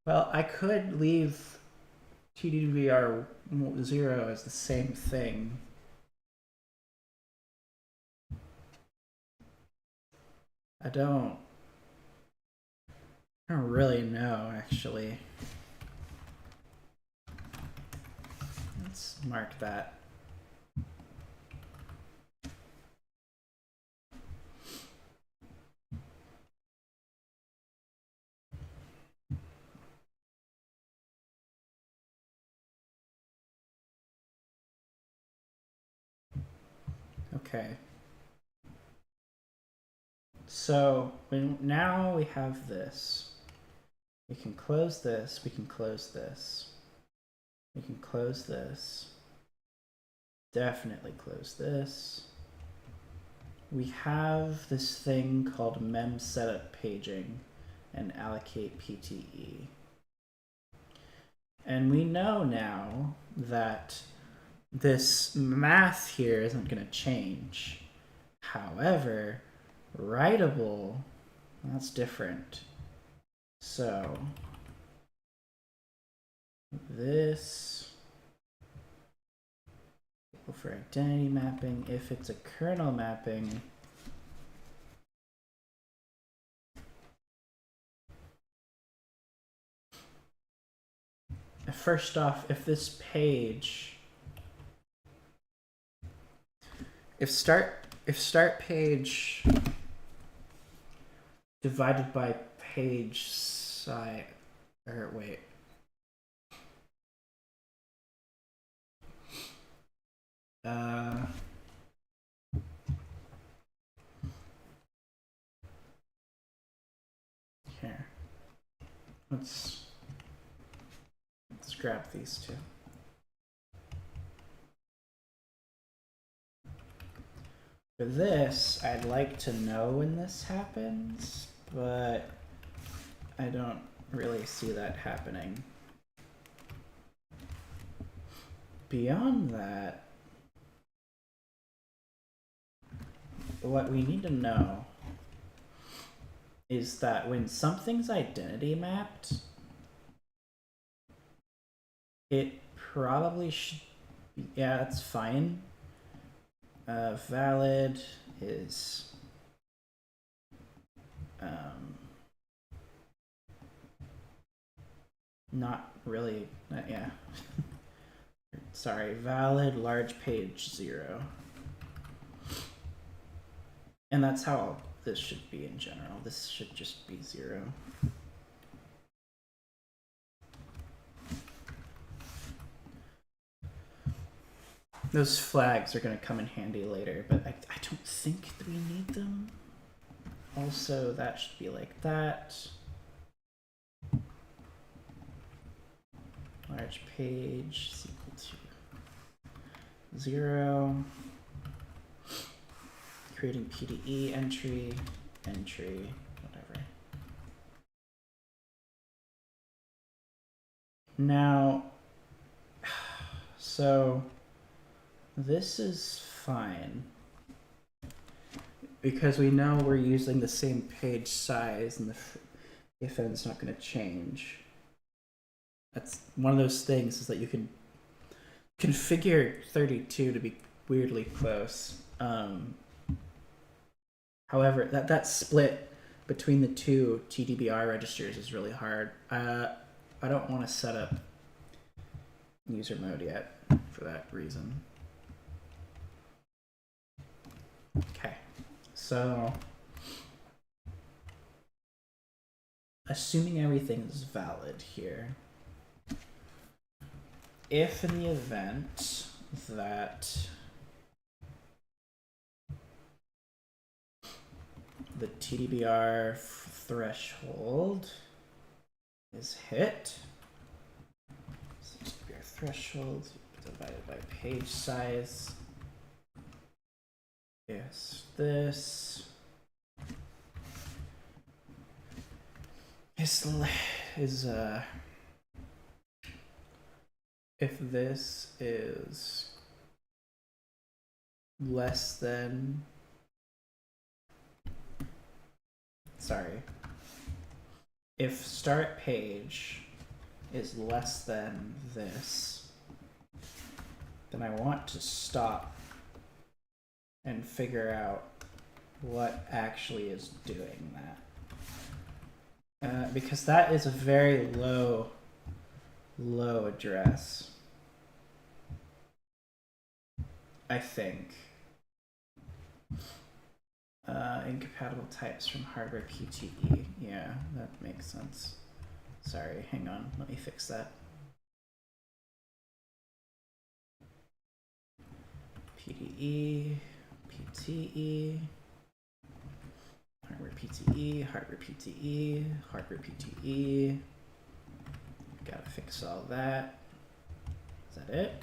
Well, I could leave TDBR 0 as the same thing. I don't really know, actually. Let's mark that. Okay. So now we have this. We can close this. We can close this. We can close this. Definitely close this. We have this thing called mem setup paging and allocate PTE. And we know now that this math here isn't going to change. However, writable, that's different. So this for identity mapping, if it's a kernel mapping, first off, if this page, if start page divided by page size, or wait. Here. Let's grab these two. For this, I'd like to know when this happens, but I don't really see that happening. Beyond that, what we need to know is that when something's identity mapped, it probably should be, yeah, that's fine. Valid is not really, yeah. Sorry, valid large page 0. And that's how this should be in general. This should just be 0. Those flags are going to come in handy later, but I don't think that we need them. Also, that should be like that. Large page is equal to 0. Creating PDE entry, whatever. Now, so this is fine because we know we're using the same page size and the if it's not going to change. That's one of those things, is that you can configure 32 to be weirdly close. However, that split between the two TDBR registers is really hard. I don't want to set up user mode yet for that reason. Okay, so assuming everything is valid here, if in the event that the TDBR threshold is hit, so TDBR threshold divided by page size, yes, this is if this is less than, sorry, if start page is less than this, then I want to stop and figure out what actually is doing that. Because that is a very low address, I think. Incompatible types from hardware PTE. Yeah, that makes sense. Sorry, hang on, let me fix that. PDE, PTE, hardware PTE, hardware PTE, hardware PTE. Gotta fix all that. Is that it?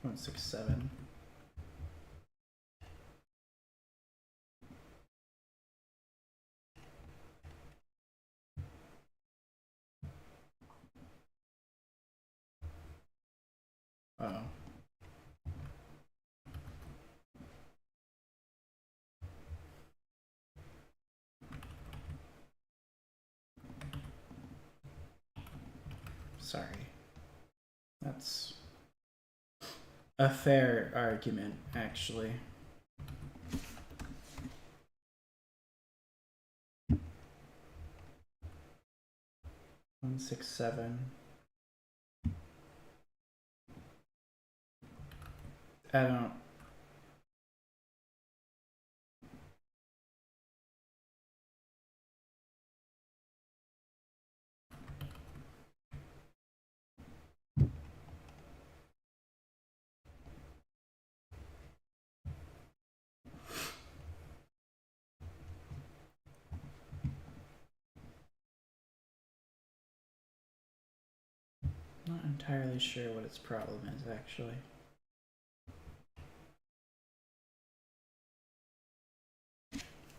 One, 6, 7. Oh. Sorry. That's a fair argument, actually. One, 6, 7. I don't. Not entirely sure what its problem is, actually.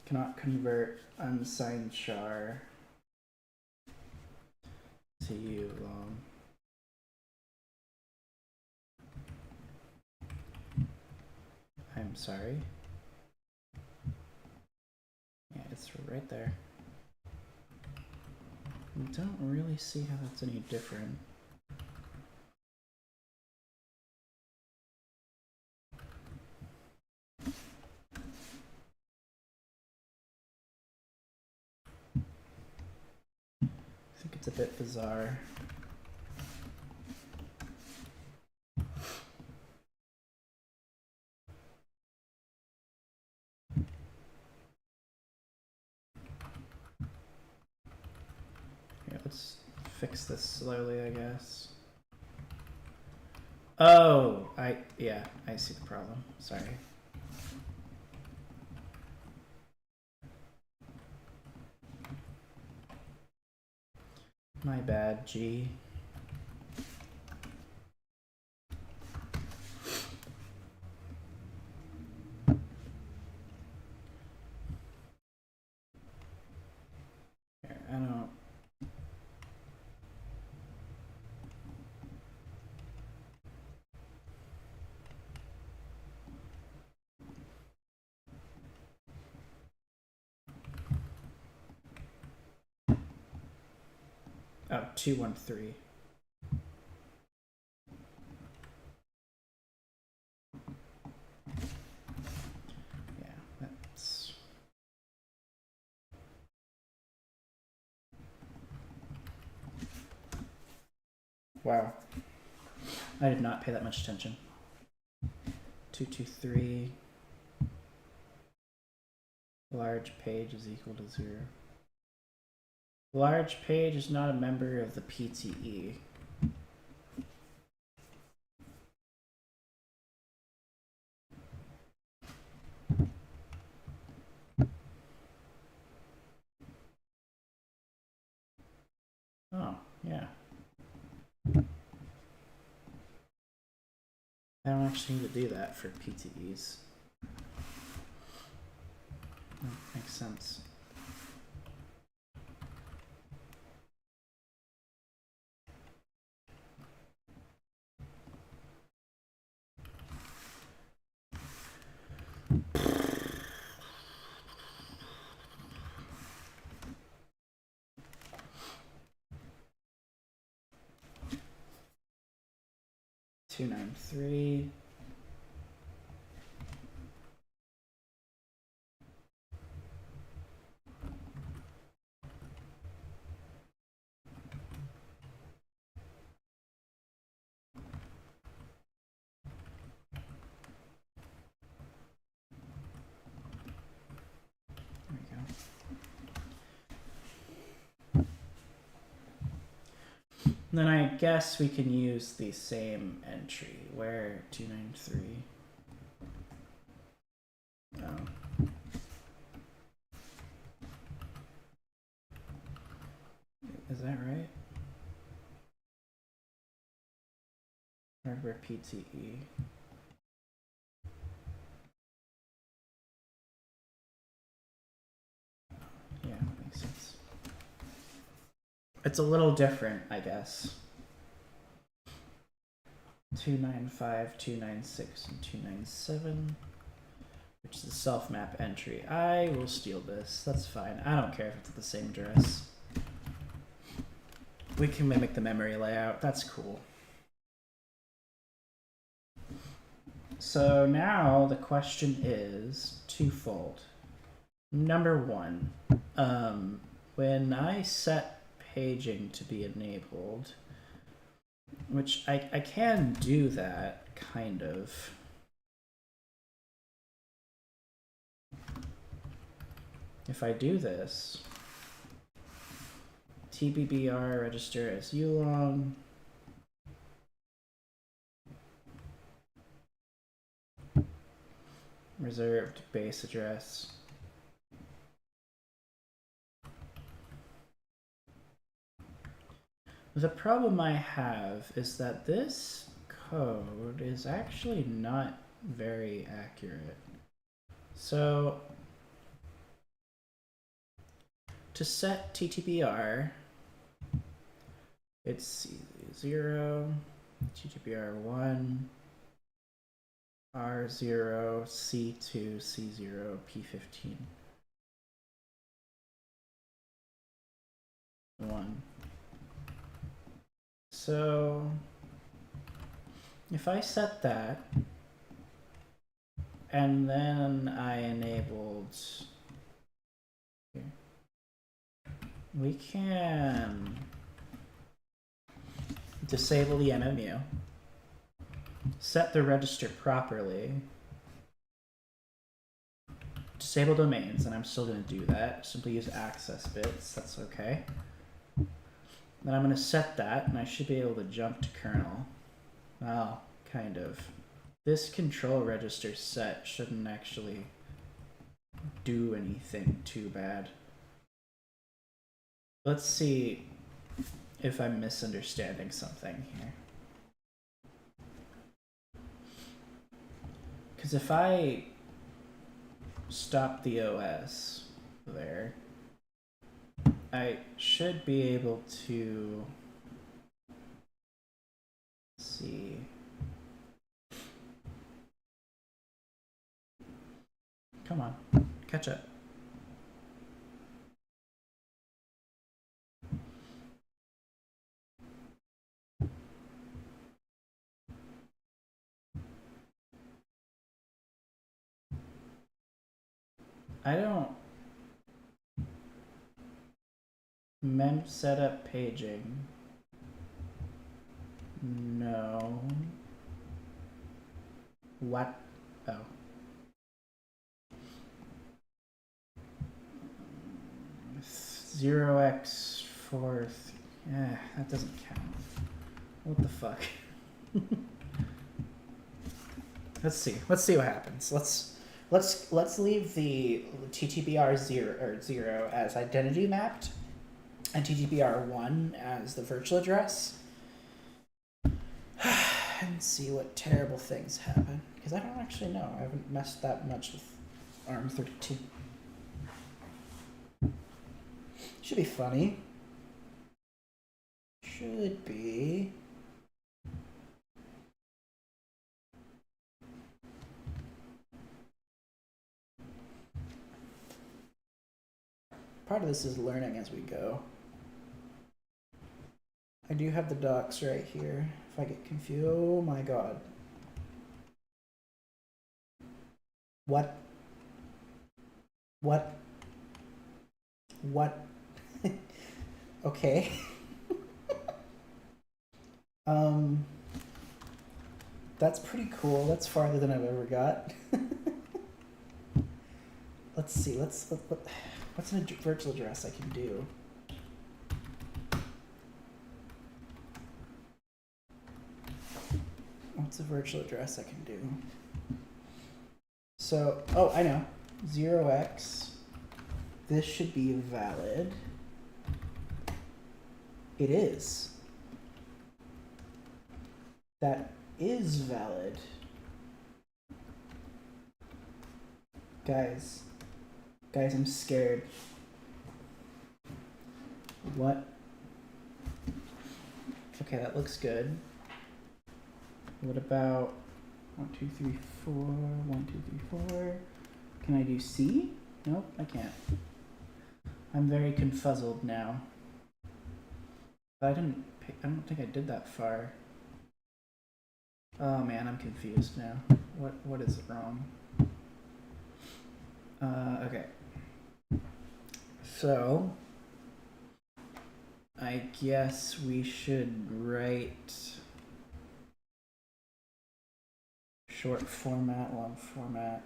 Cannot convert unsigned char to U long. I'm sorry. Yeah, it's right there. I don't really see how that's any different. I think it's a bit bizarre. Here, let's fix this slowly, I guess. Oh, yeah, I see the problem. Sorry. My bad, G. Here, I don't. Oh, 213. Yeah, that's. Wow. I did not pay that much attention. 223. Large page is equal to 0. Large page is not a member of the PTE. I don't actually need to do that for PTEs. Oh, makes sense. Two nine three. Then I guess we can use the same entry. Where 293? Oh. Is that right? Hardware PTE. Yeah, makes sense. It's a little different, I guess. 295, 296, and 297, which is a self-map entry. I will steal this. That's fine. I don't care if it's the same address. We can mimic the memory layout. That's cool. So now the question is twofold. Number one, when I set paging to be enabled, which I can do that, kind of. If I do this, TBBR register as ulong, reserved base address. The problem I have is that this code is actually not very accurate. So to set TTBR, it's C0, TTBR1, R0, C2, C0, P15. 1. So if I set that, and then I enabled, we can disable the MMU, set the register properly, disable domains, and I'm still going to do that. Simply use access bits, that's okay. Then I'm going to set that, and I should be able to jump to kernel. Well, kind of. This control register set shouldn't actually do anything too bad. Let's see if I'm misunderstanding something here. Because if I stop the OS there, I should be able to see. Come on, catch up. I don't mem setup paging. No. What? Oh. 0x4. Yeah, that doesn't count. What the fuck? Let's see. Let's see what happens. Let's leave the TTBR 0 as identity mapped, and TTBR 1 as the virtual address. and see what terrible things happen. Because I don't actually know. I haven't messed that much with ARM32. Should be funny. Should be. Part of this is learning as we go. I do have the docs right here. If I get confused, oh my god. What? What? What? Okay. That's pretty cool. That's farther than I've ever got. Let's see. What's a virtual address I can do? What's a virtual address I can do? So, oh, I know. 0x. This should be valid. It is. That is valid. Guys, I'm scared. What? Okay, that looks good. What about 1, 2, 3, 4, 1, 2, 3, 4? Can I do C? Nope, I can't. I'm very confuzzled now. I don't think I did that far. Oh man, I'm confused now. What is wrong? Okay. So I guess we should write short format, long format.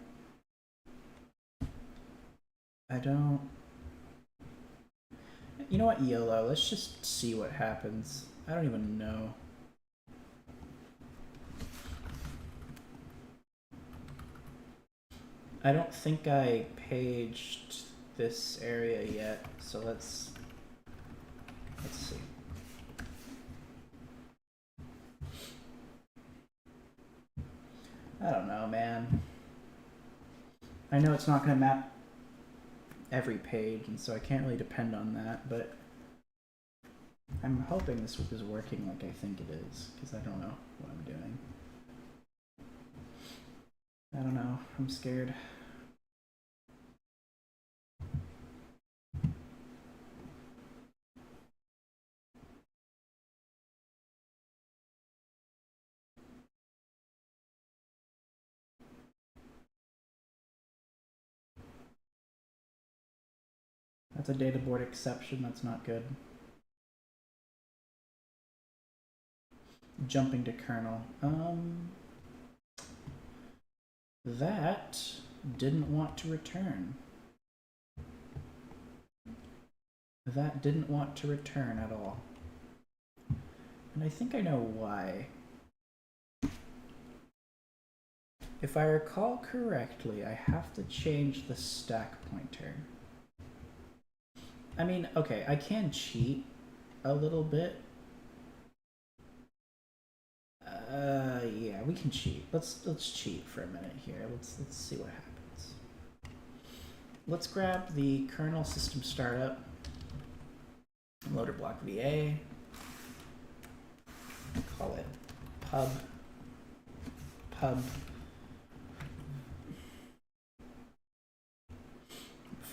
I don't. You know what, YOLO, let's just see what happens. I don't even know. I don't think I paged this area yet, so let's see. I don't know, man. I know it's not going to map every page, and so I can't really depend on that, but I'm hoping this is working like I think it is, because I don't know what I'm doing. I don't know. I'm scared. That's a data board exception. That's not good. Jumping to kernel. That didn't want to return. That didn't want to return at all. And I think I know why. If I recall correctly, I have to change the stack pointer. I mean, okay, I can cheat a little bit. Yeah, we can cheat. Let's cheat for a minute here. Let's see what happens. Let's grab the kernel system startup, loader block VA, call it pub.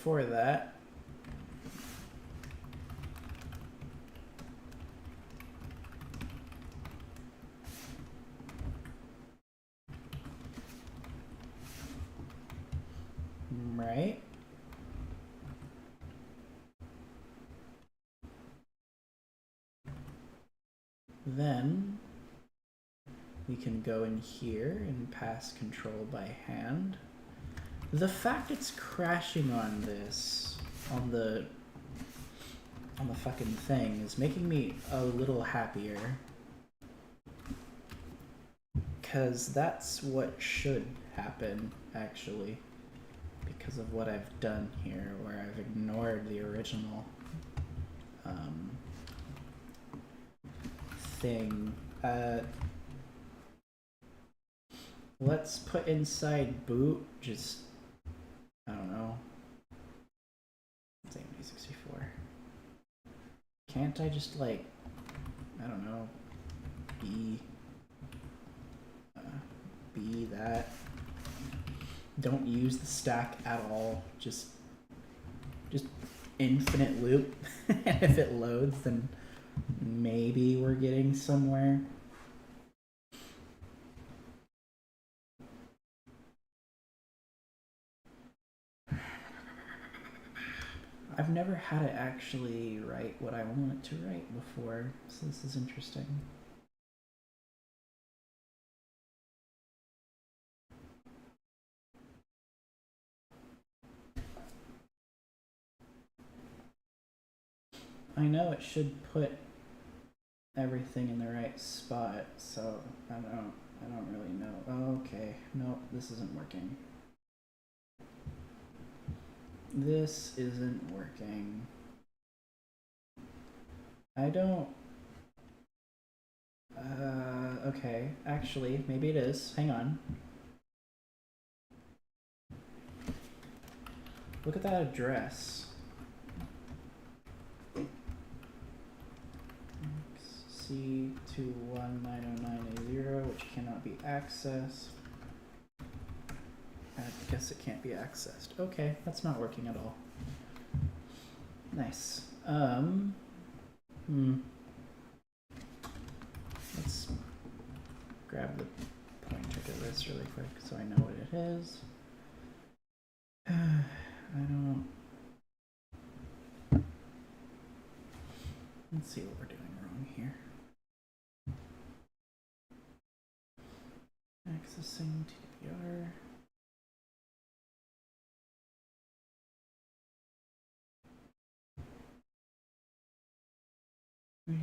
For that, right? Then we can go in here and pass control by hand. The fact it's crashing on this, on the fucking thing, is making me a little happier. Because that's what should happen, actually. Because of what I've done here, where I've ignored the original thing. let's put inside boot just, I don't know, it's AMD64. Can't I just like, I don't know, be that? Don't use the stack at all. Just infinite loop. And if it loads, then maybe we're getting somewhere. I've never had it actually write what I want it to write before, so this is interesting. I know it should put everything in the right spot, so I don't really know. Okay, nope, this isn't working. This isn't working. I don't... okay, actually, maybe it is. Hang on. Look at that address. C219090, which cannot be accessed. I guess it can't be accessed. Okay, that's not working at all. Nice. Let's grab the pointer to this really quick so I know what it is. I don't... Let's see what we're doing wrong here. Accessing TDR. Yeah.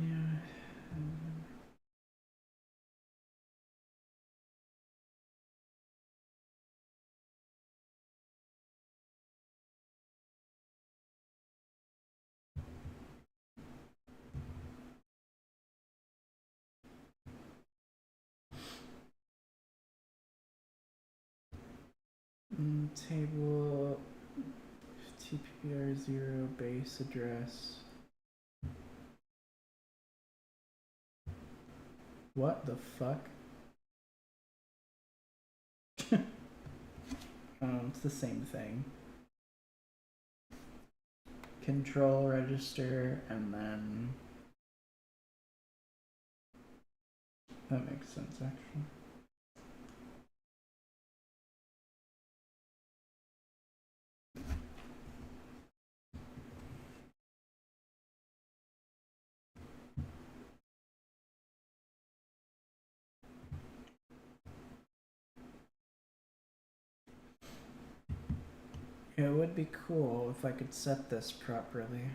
Table TPR0 base address. What the fuck? It's the same thing. Control register and then... That makes sense actually. It would be cool if I could set this properly.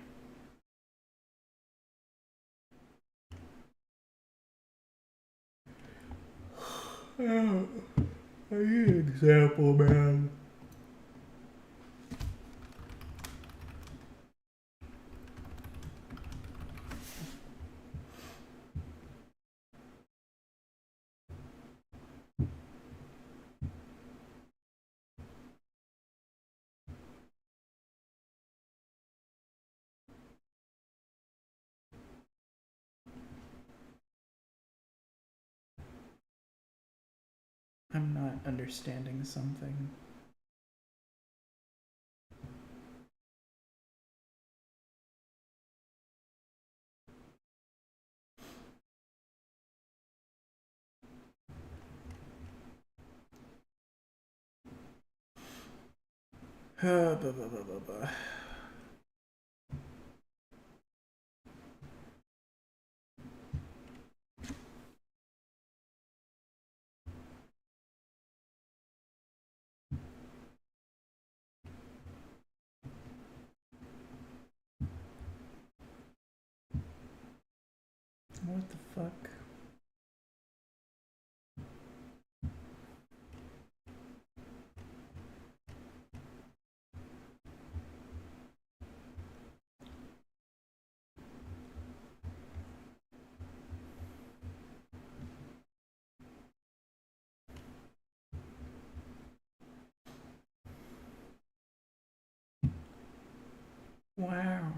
I need an example, man. I'm not understanding something. What the fuck? Wow.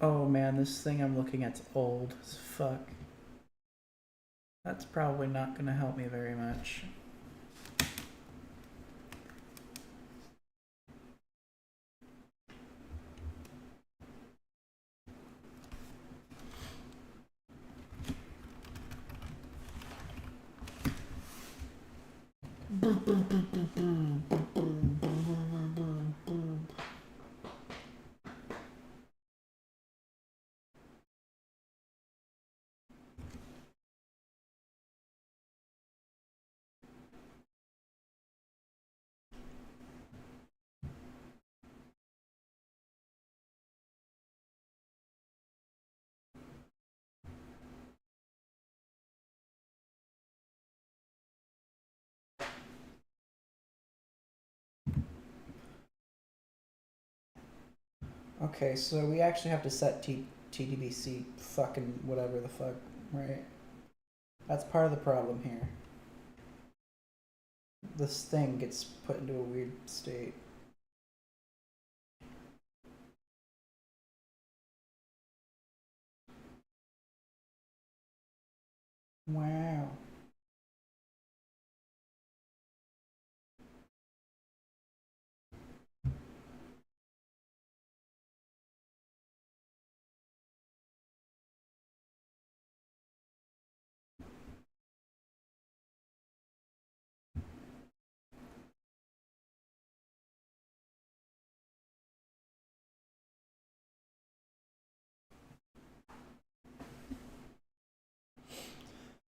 Oh man, this thing I'm looking at's old as fuck. That's probably not gonna help me very much. Okay, so we actually have to set TDBC fucking whatever the fuck, right? That's part of the problem here. This thing gets put into a weird state. Wow.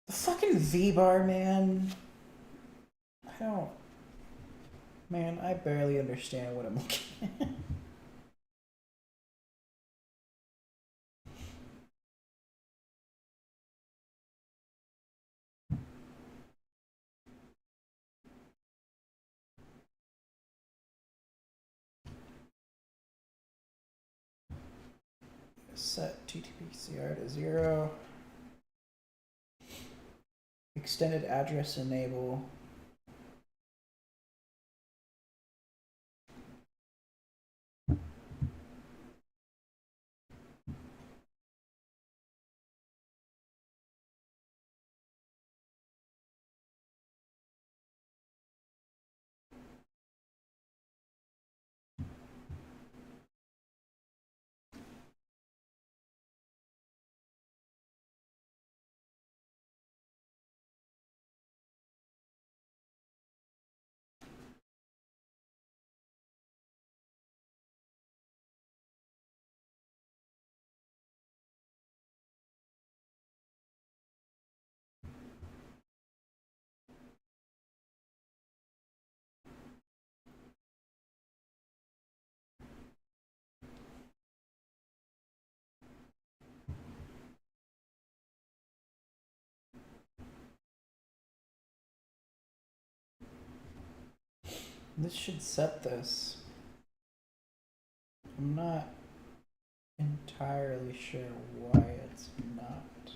The fucking V-bar, man. I don't... Man, I barely understand what I'm looking at. Set TTPCR to 0. Extended address enable. This should set this. I'm not entirely sure why it's not.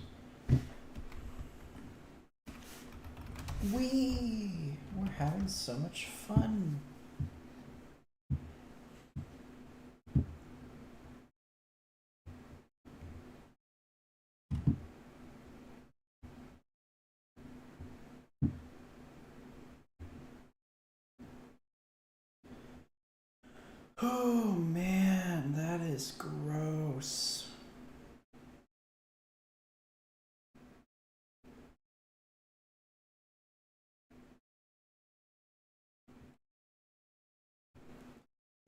We're having so much fun. Oh man, that is gross.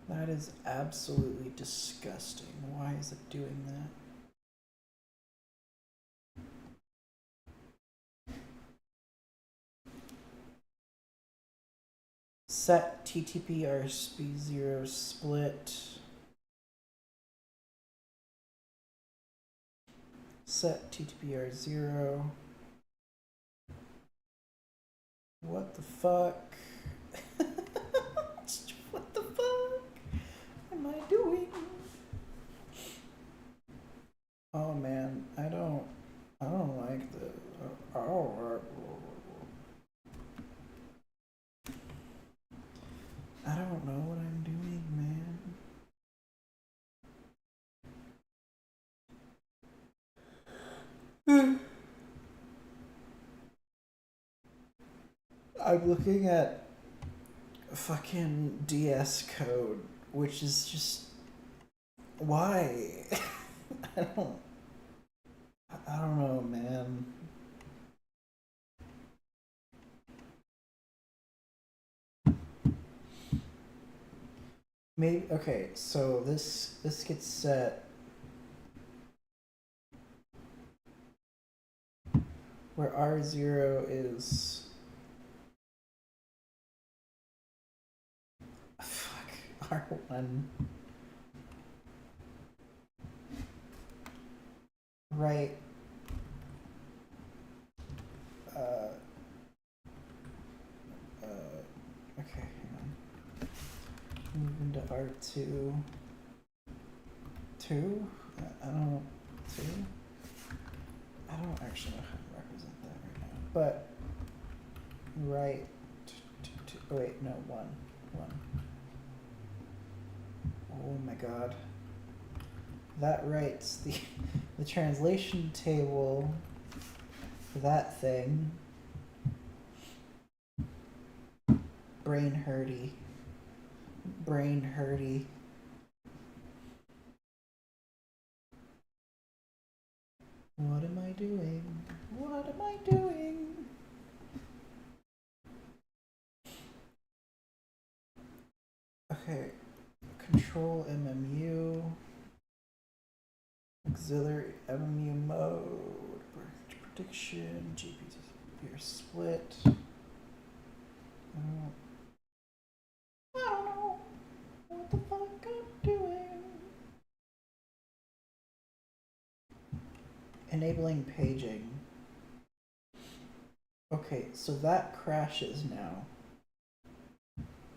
That is absolutely disgusting. Why is it doing that? Set TTP RSP0 split. set TTPR0. What the fuck? What the fuck am I doing? Oh man, I don't like the. I don't know what I'm doing, man. I'm looking at fucking DS code, which is just why? I don't know, man. Maybe okay, so this gets set where R0 is fuck R1. Right. Okay, hang on. Move into R2. 2? I don't. 2? I don't actually know how to represent that right now. But right. Oh wait, no, 1. 1. Oh my god. That writes the translation table for that thing. Brain hurty. Brain hurty. What am I doing? What am I doing? Okay. Control MMU. Auxiliary MMU mode. Prediction. GPU split. I don't know what the fuck I'm doing. Enabling paging. Okay, so that crashes now.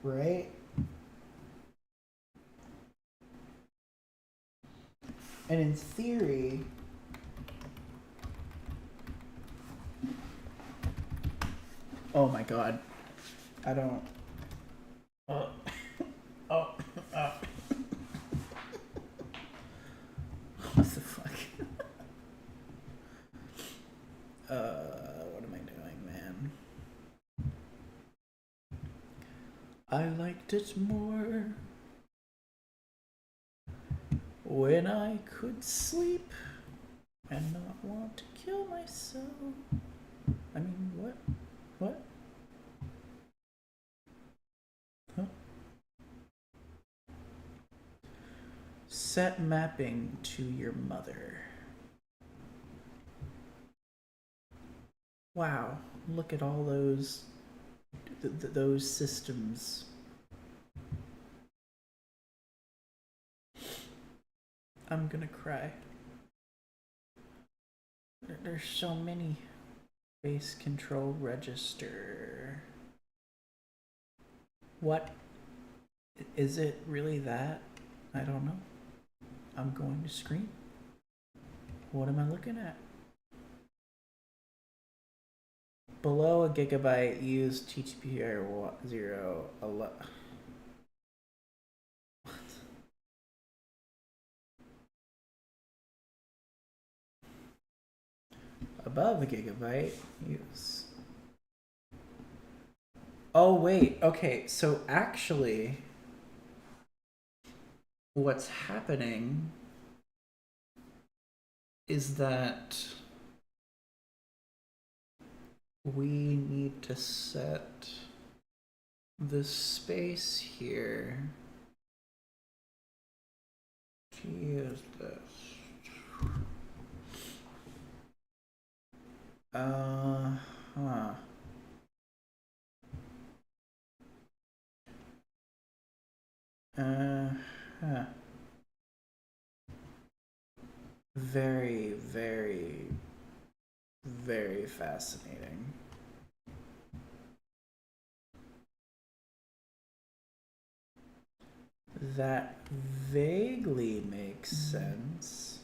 Right? And in theory, oh my god. I don't. Oh. What the fuck? What am I doing, man? I liked it more when I could sleep and not want to kill myself. I mean, what? What? Huh? Set mapping to your mother. Wow, look at all those systems. I'm gonna cry. There's so many. Base control register. What? Is it really that? I don't know. I'm going to scream. What am I looking at? Below a gigabyte, use TTPR0. Above a gigabyte, use. Oh, wait. Okay, so actually, what's happening is that we need to set the space here to use this. Very, very, very fascinating. That vaguely makes sense.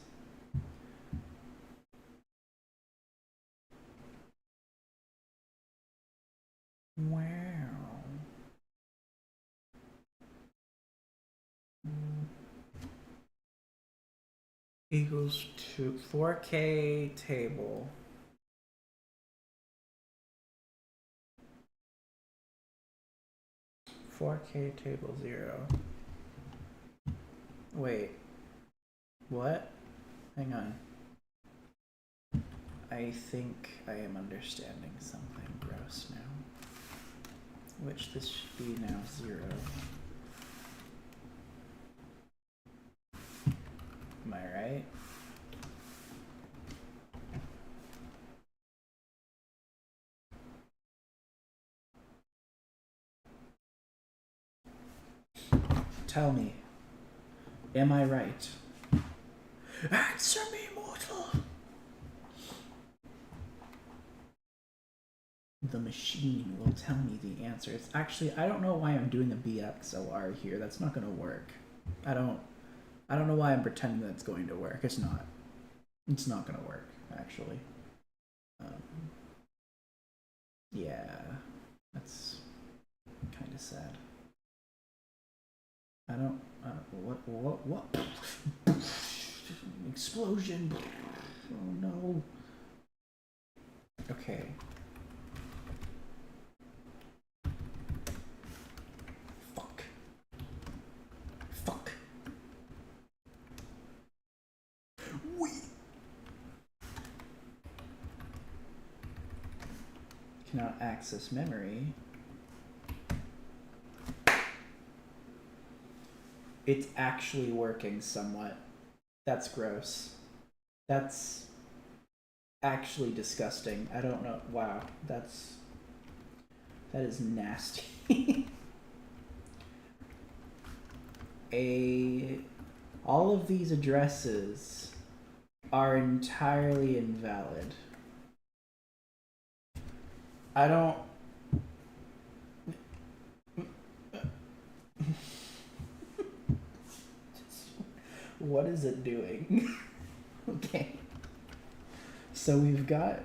Wow. Equals to 4K table. Table 0. Wait. What? Hang on. I think I am understanding something gross now. Which this should be now 0. Am I right? Tell me, am I right? Answer me, mortal! The machine will tell me the answer. It's actually, I don't know why I'm doing a BXLR here. That's not gonna work. I don't know why I'm pretending that it's going to work. It's not. It's not gonna work, actually. Yeah, that's kind of sad. What? Explosion. Oh no. Okay. Fuck. Cannot access memory. It's actually working somewhat. That's gross. That's actually disgusting. I don't know. Wow, that is nasty. All of these addresses are entirely invalid. I don't. What is it doing? Okay. So we've got.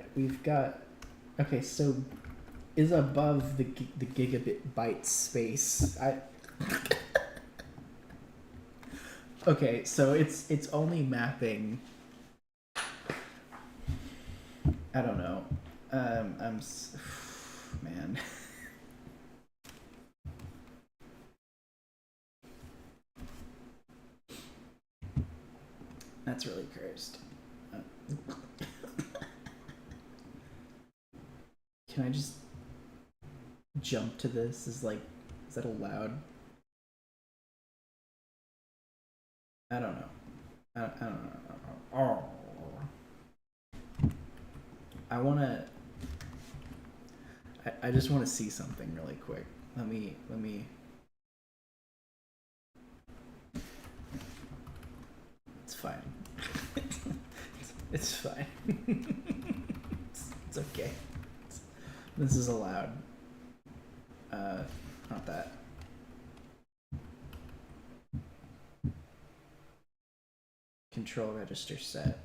Okay, so is above the gigabit byte space. Okay, so it's only mapping. I don't know. Man. That's really cursed. Can I just jump to this? Is that allowed? I don't know. I don't know. Oh. I wanna. I just want to see something really quick. Let me. It's fine. It's fine. It's okay. This is allowed. Not that. Control register set.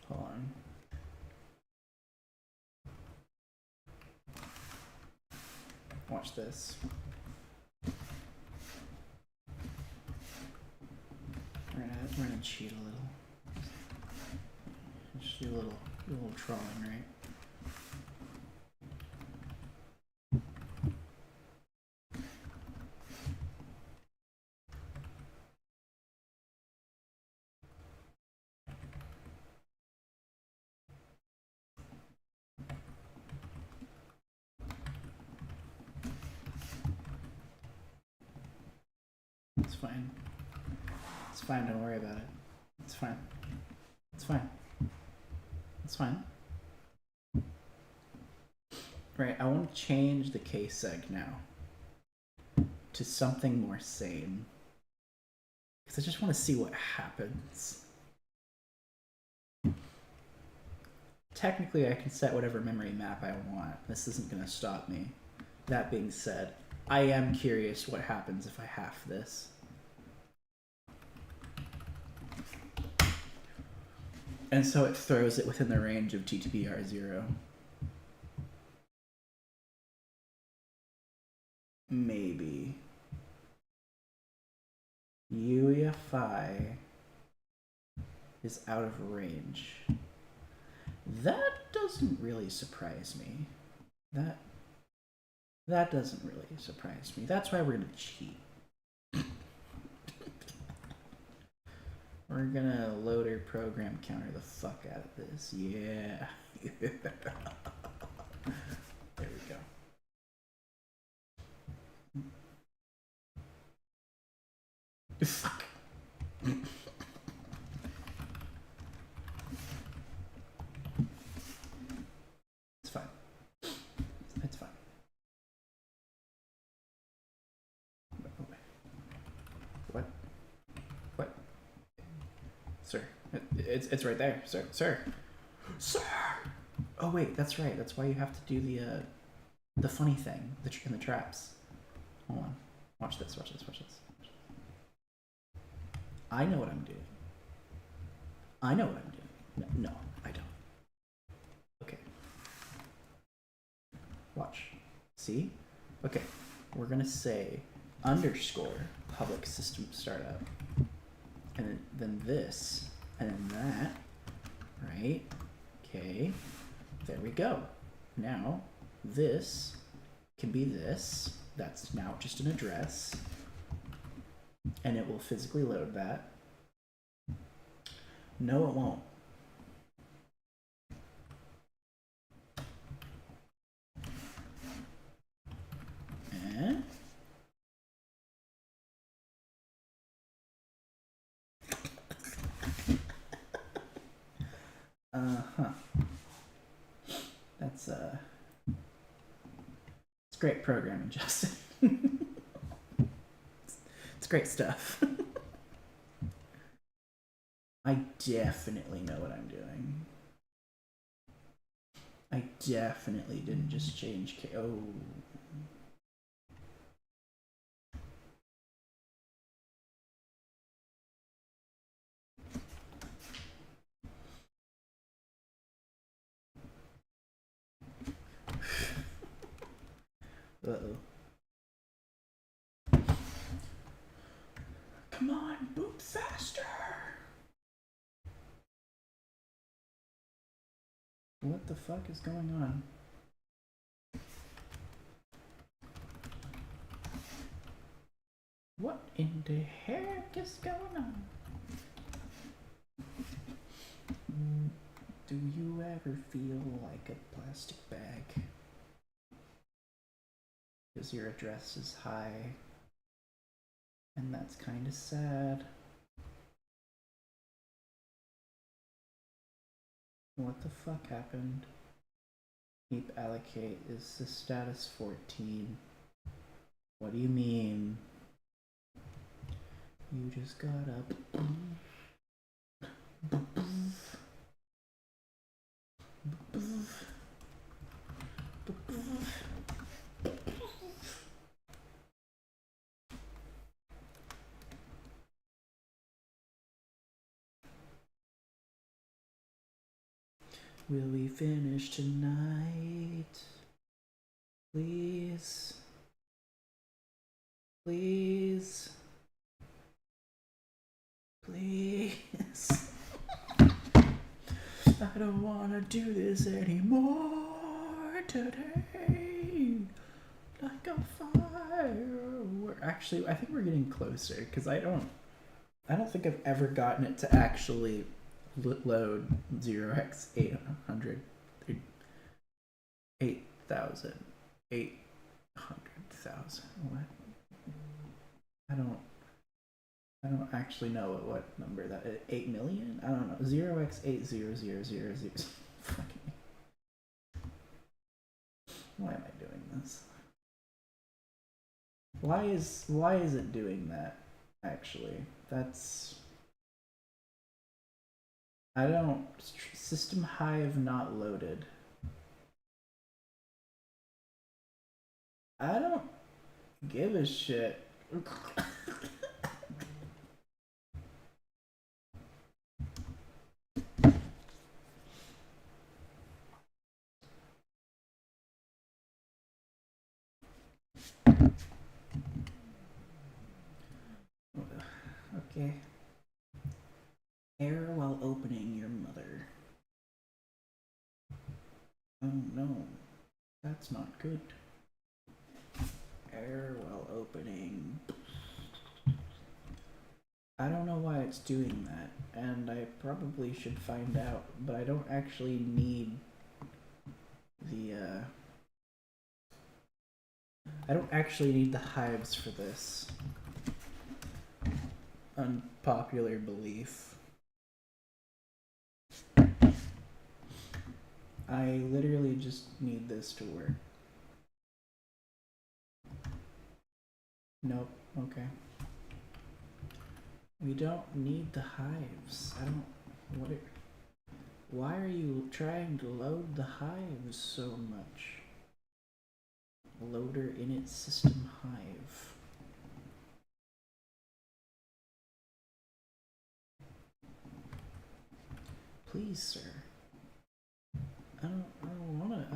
Hold on. Watch this. We're gonna cheat a little. Just do a little trolling, right? It's fine. It's fine, don't worry about it. It's fine. It's fine. It's fine. Right, I want to change the kseg now to something more sane. because I just want to see what happens. Technically, I can set whatever memory map I want. This isn't going to stop me. That being said, I am curious what happens if I half this. And so it throws it within the range of T2BR0. Maybe. UEFI is out of range. That doesn't really surprise me. That doesn't really surprise me. That's why we're gonna cheat. We're gonna loader program counter the fuck out of this. Yeah. There we go. Fuck. It's fine. It's fine. What? What? Sir, it's right there, sir. Sir. Oh wait, that's right. That's why you have to do the funny thing, in the traps. Hold on. Watch this. Watch this. Watch this. I know what I'm doing. I know what I'm doing. No, I don't. Okay. Watch. See? Okay. We're gonna say underscore public system startup. And then this. And then that. Right? Okay. There we go. Now, this can be this. That's now just an address. And it will physically load that. No, it won't. And that's it's great programming, Justin. It's great stuff. I definitely know what I'm doing. I definitely didn't just change oh. Uh-oh. Come on, boot faster! What the fuck is going on? What in the heck is going on? Do you ever feel like a plastic bag? Because your address is high. And that's kind of sad. What the fuck happened? Heap allocate is the status 14. What do you mean? You just got up. Will we finish tonight? Please? Please? Please? I don't want to do this anymore today. Like a firework. Actually, I think we're getting closer because I don't think I've ever gotten it to actually load 0x800 8,000 800,000. What? I don't actually know what number that is. 8 million? I don't know. 0x80000. Fucking. Why am I doing this? Why is it doing that? Actually, that's... I don't... System hive not loaded. I don't give a shit. Okay. Error while opening your mother. Oh no, that's not good. Error while opening. I don't know why it's doing that, and I probably should find out, but I don't actually need the, I don't actually need the hives for this. Unpopular belief. I literally just need this to work. Nope, okay. We don't need the hives. I don't... Why are you trying to load the hives so much? Loader init system hive. Please, sir. I don't wanna.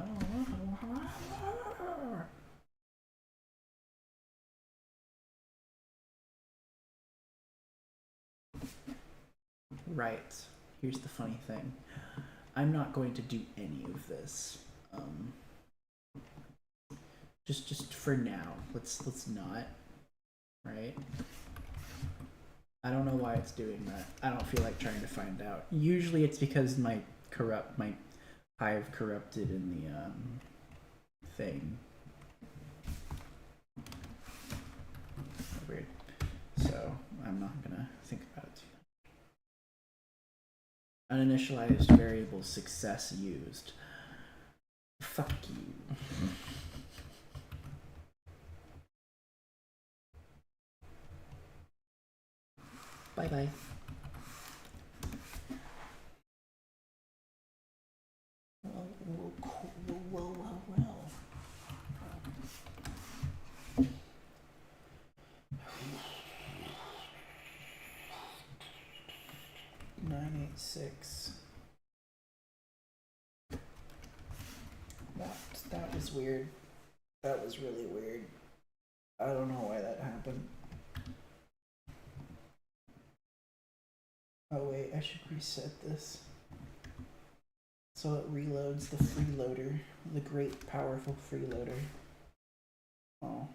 Right. Here's the funny thing. I'm not going to do any of this. Just for now. Let's not. Right? I don't know why it's doing that. I don't feel like trying to find out. Usually it's because my hive corrupted in the thing. Weird. So I'm not gonna think about it too much. Uninitialized variable success used. Fuck you. Bye bye. Well. 986. That was weird. That was really weird. I don't know why that happened. Oh wait, I should reset this. So it reloads the freeloader, the great powerful freeloader. Oh.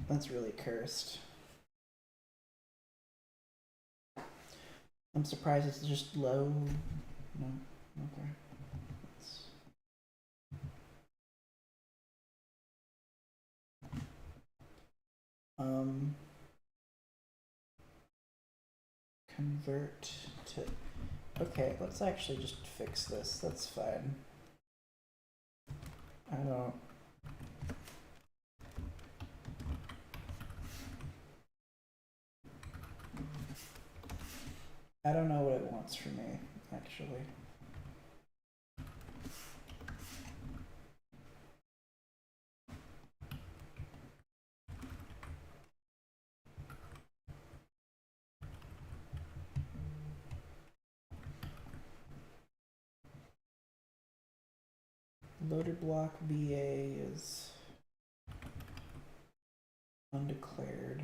That's really cursed. I'm surprised it's just low. No, okay. Convert to... Okay, let's actually just fix this. That's fine. I don't know what it wants from me, actually. Loader block VA is undeclared.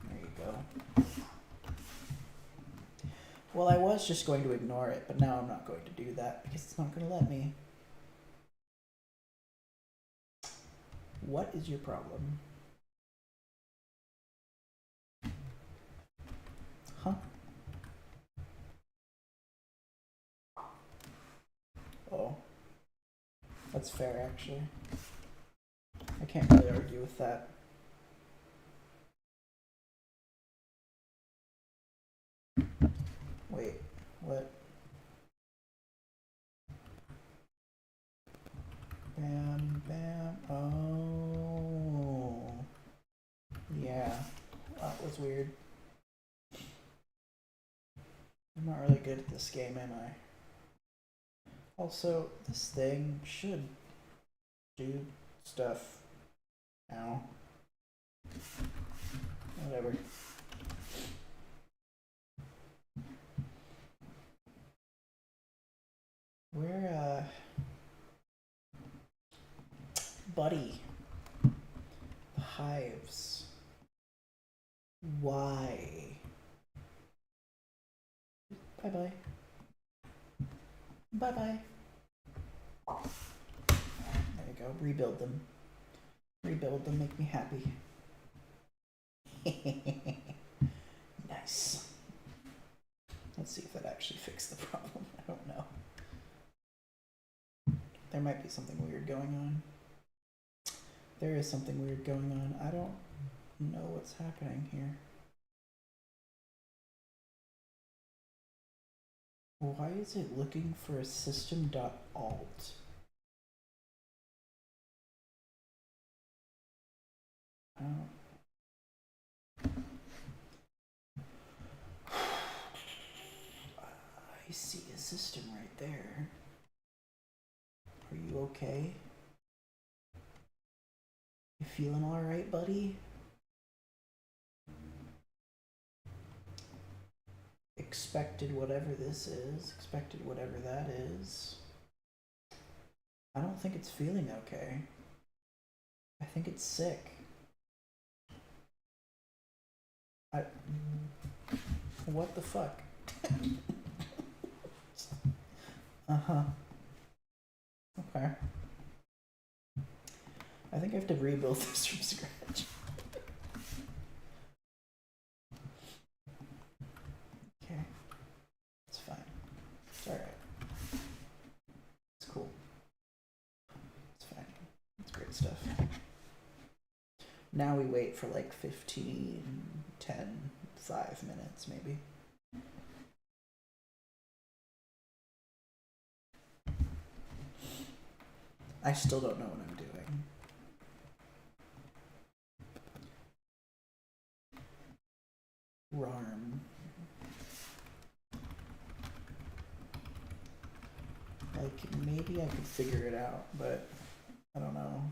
There you go. Well, I was just going to ignore it, but now I'm not going to do that because it's not going to let me. What is your problem? Huh? Oh. That's fair, actually. I can't really argue with that. Wait, what? Bam, bam. Oh. Yeah. That was weird. I'm not really good at this game, am I? Also, this thing should do stuff now. Whatever. Where, buddy. Hives. Why? Bye-bye. Bye-bye. There you go. Rebuild them. Rebuild them. Make me happy. Nice. Let's see if that actually fixed the problem. I don't know. There might be something weird going on. There is something weird going on. I don't know what's happening here. Why is it looking for a system.alt? I see a system right there. Are you okay? You feeling alright, buddy? Expected whatever this is. Expected whatever that is. I don't think it's feeling okay. I think it's sick. What the fuck? Uh-huh. Okay. I think I have to rebuild this from scratch. Okay. It's fine. It's alright. It's cool. It's fine. It's great stuff. Now we wait for like 15, 10, 5 minutes maybe. I still don't know what I'm doing. RARM. Like, maybe I could figure it out, but I don't know.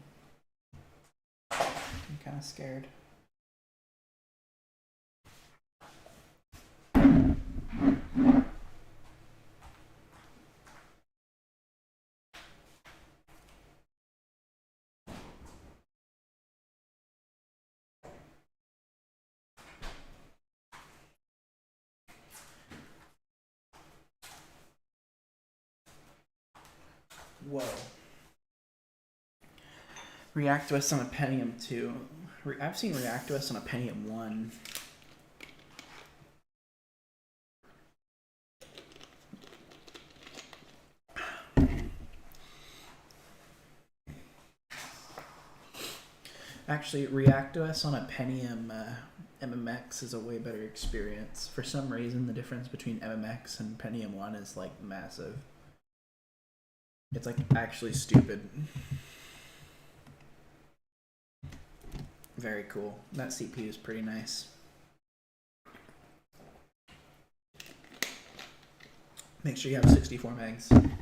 I'm kind of scared. Whoa. ReactOS on a Pentium 2. I've seen ReactOS on a Pentium 1. Actually, ReactOS on a Pentium MMX is a way better experience. For some reason, the difference between MMX and Pentium 1 is like massive. It's like actually stupid. Very cool. That CPU is pretty nice. Make sure you have 64 megs.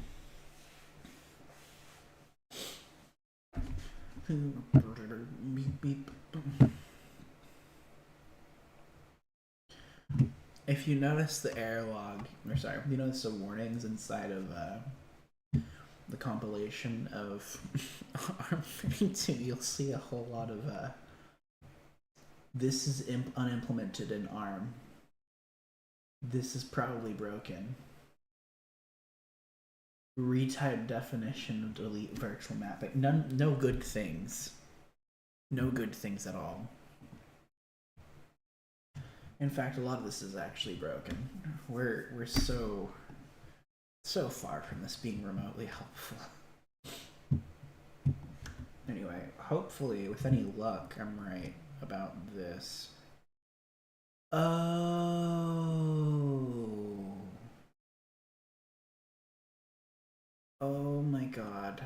Beep, beep. If you notice the error log, or sorry, you notice the warnings inside of the compilation of ARM32, you'll see a whole lot of this is unimplemented in ARM. This is probably broken. Retype definition of delete virtual mapping. No good things. No good things at all. In fact, a lot of this is actually broken. We're so far from this being remotely helpful. Anyway, hopefully, with any luck, I'm right about this. Oh, god.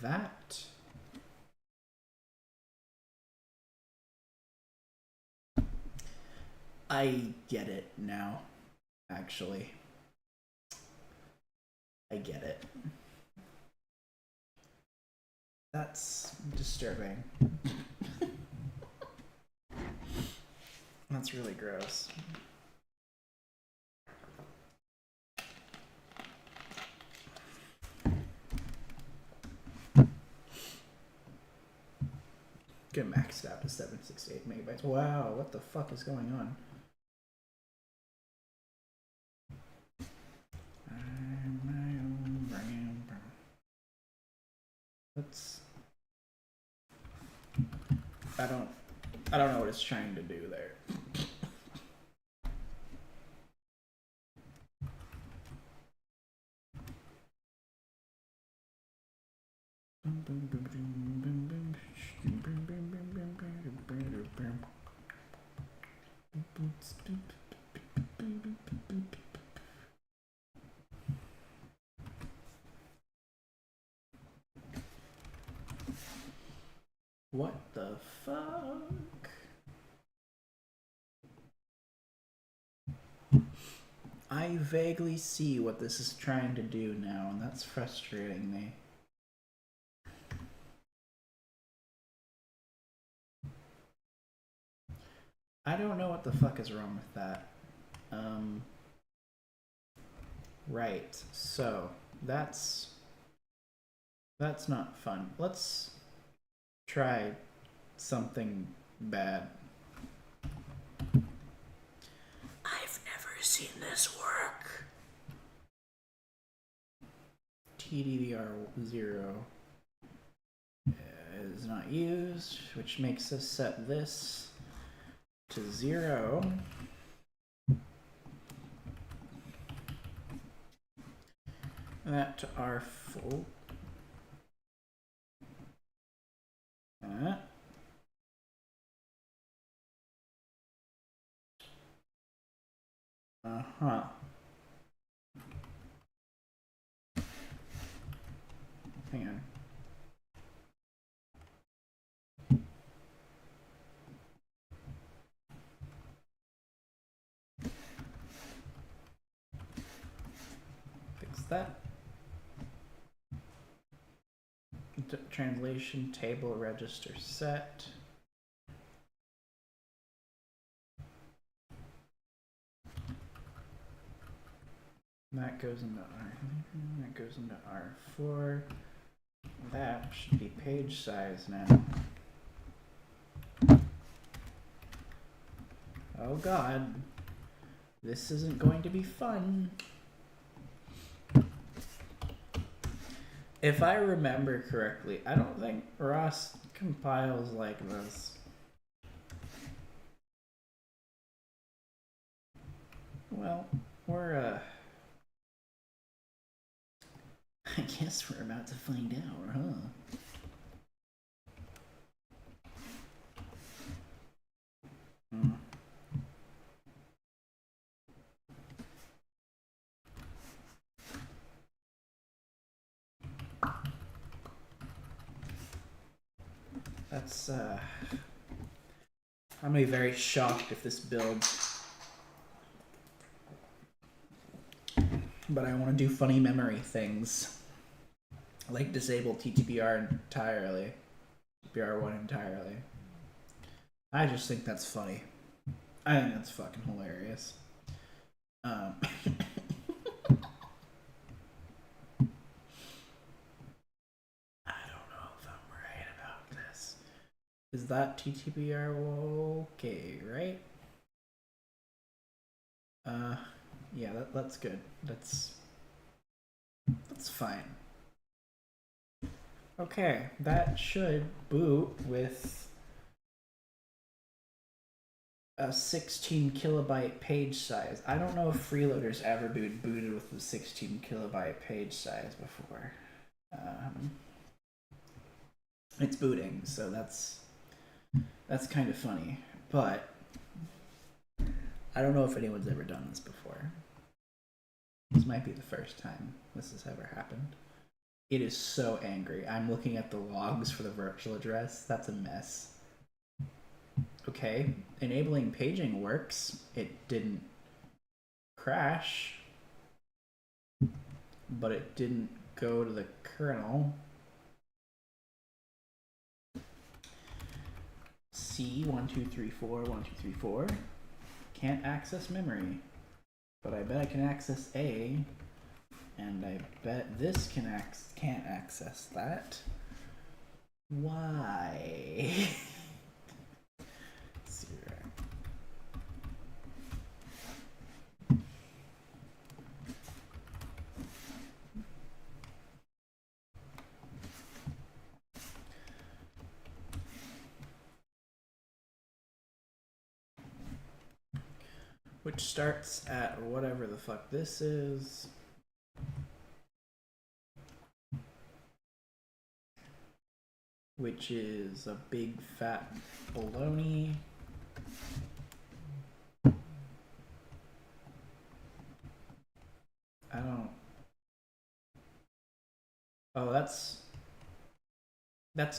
That. I get it now, actually. I get it. That's disturbing. That's really gross. Get maxed out to 768 megabytes. Wow, what the fuck is going on? Let's. I don't know what it's trying to do there. What the fuck? I vaguely see what this is trying to do now, and that's frustrating me. I don't know what the fuck is wrong with that. Right, so that's not fun. Let's try something bad. I've never seen this work. TDVR0 is not used, which makes us set this to 0. That to R4. Uh-huh. Hang on. Fix that. Translation table register set. That goes into R4. That should be page size now. Oh god. This isn't going to be fun. If I remember correctly, I don't think ROS compiles like this. Well, we're I guess we're about to find out, huh? That's I'm gonna be very shocked if this builds. But I want to do funny memory things. Like disable TTPR entirely. TTPR1 entirely. I just think that's funny. I think that's fucking hilarious. I don't know if I'm right about this. Is that TTPR okay, right? Yeah, that's good. That's fine. Okay, that should boot with a 16 kilobyte page size. I don't know if freeloader's ever booted with a 16 kilobyte page size before. It's booting, so that's kind of funny, but I don't know if anyone's ever done this before. This might be the first time this has ever happened. It is so angry. I'm looking at the logs for the virtual address. That's a mess. Okay, enabling paging works. It didn't crash, but it didn't go to the kernel. C12341234 can't access memory, but I bet I can access A, and I bet this can't access that. Why? Which starts at whatever the fuck this is. Which is a big fat baloney. I don't. Oh, that's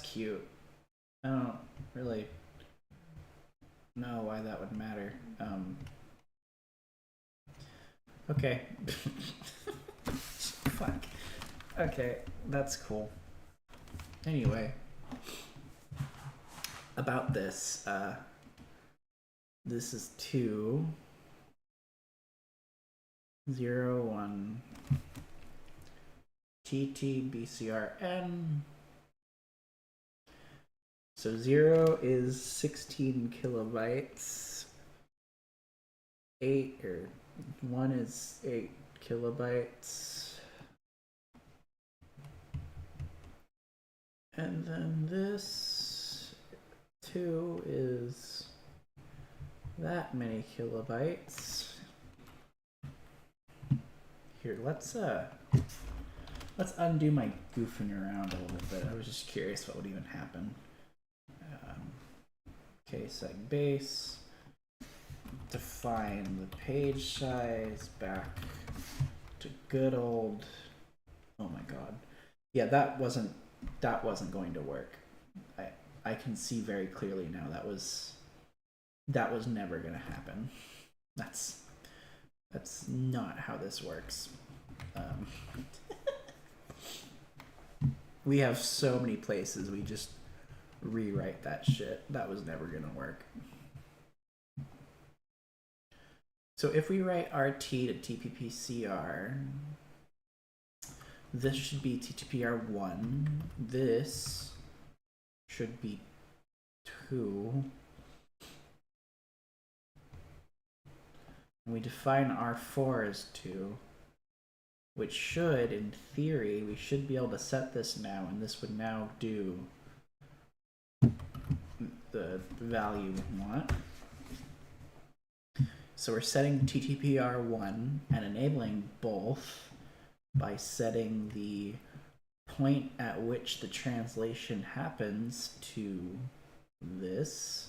cute. I don't really know why that would matter. Okay. Fuck. Okay, that's cool. Anyway, about this, this is 201 TTBCRN. So 0 is 16 kilobytes. 1 is 8 kilobytes. And then this 2 is that many kilobytes. Here, let's undo my goofing around a little bit. I was just curious what would even happen. Okay, seg base. Define the page size back to good old. Oh my god. Yeah, that wasn't going to work. I can see very clearly now that was never gonna happen. That's not how this works. We have so many places we just rewrite that shit. That was never gonna work. So if we write RT to TPPCR, this should be TTPR1. This should be 2. And we define R4 as 2, which should, in theory, we should be able to set this now, and this would now do the value we want. So we're setting TTPR1 and enabling both by setting the point at which the translation happens to this.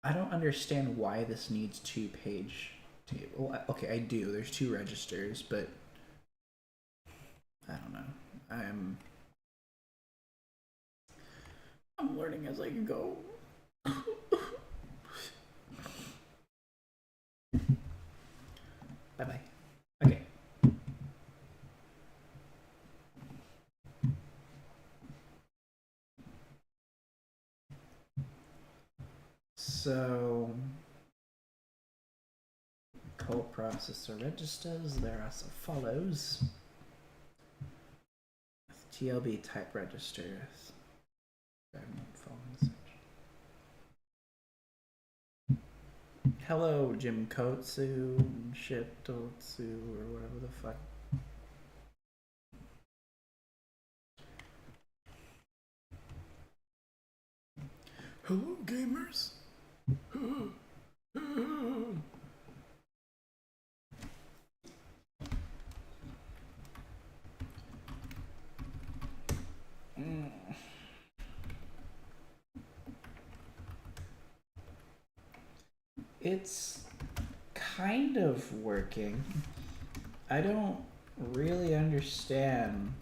I don't understand why this needs 2 page table. Okay, I do. There's 2 registers, but I don't know. I'm learning as I go. Bye-bye. Okay. So coprocessor registers, there are as follows. TLB type registers. Hello, Jim Kotsu, Shitotsu, or whatever the fuck. Hello, gamers. it's kind of working. I don't really understand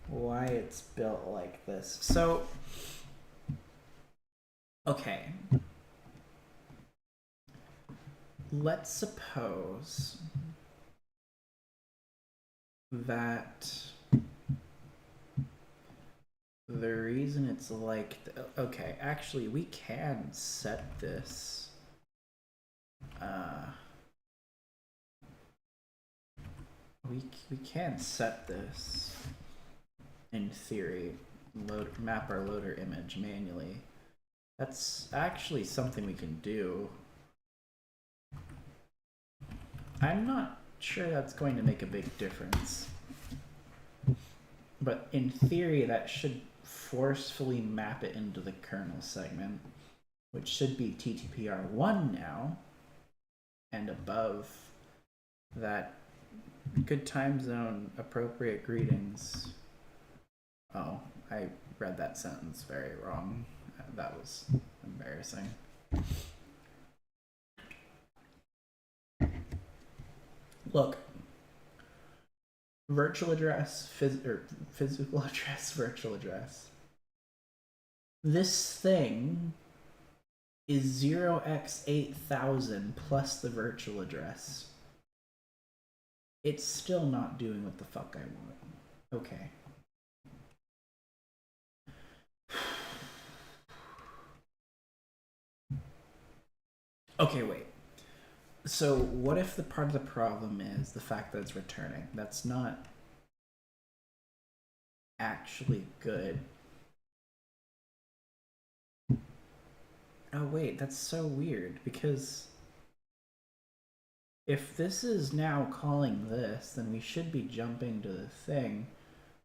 why it's built like this. So, okay. Let's suppose that the reason it's like, okay, actually we can set this, we can set this in theory, map our loader image manually. That's actually something we can do. I'm not sure that's going to make a big difference. But in theory, that should forcefully map it into the kernel segment, which should be TTPR1 now. And above that, good time zone, appropriate greetings. Oh, I read that sentence very wrong. That was embarrassing. Look, virtual address, physical address, virtual address. This thing is 0x8000 plus the virtual address. It's still not doing what the fuck I want. Okay. Okay, wait. So what if the part of the problem is the fact that it's returning? That's not actually good. Oh wait, that's so weird, because if this is now calling this, then we should be jumping to the thing,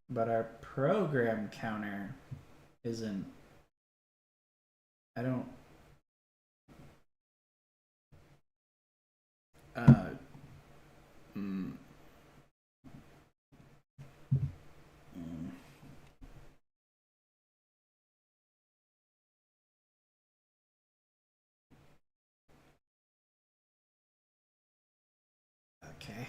but our program counter isn't. I don't. Okay.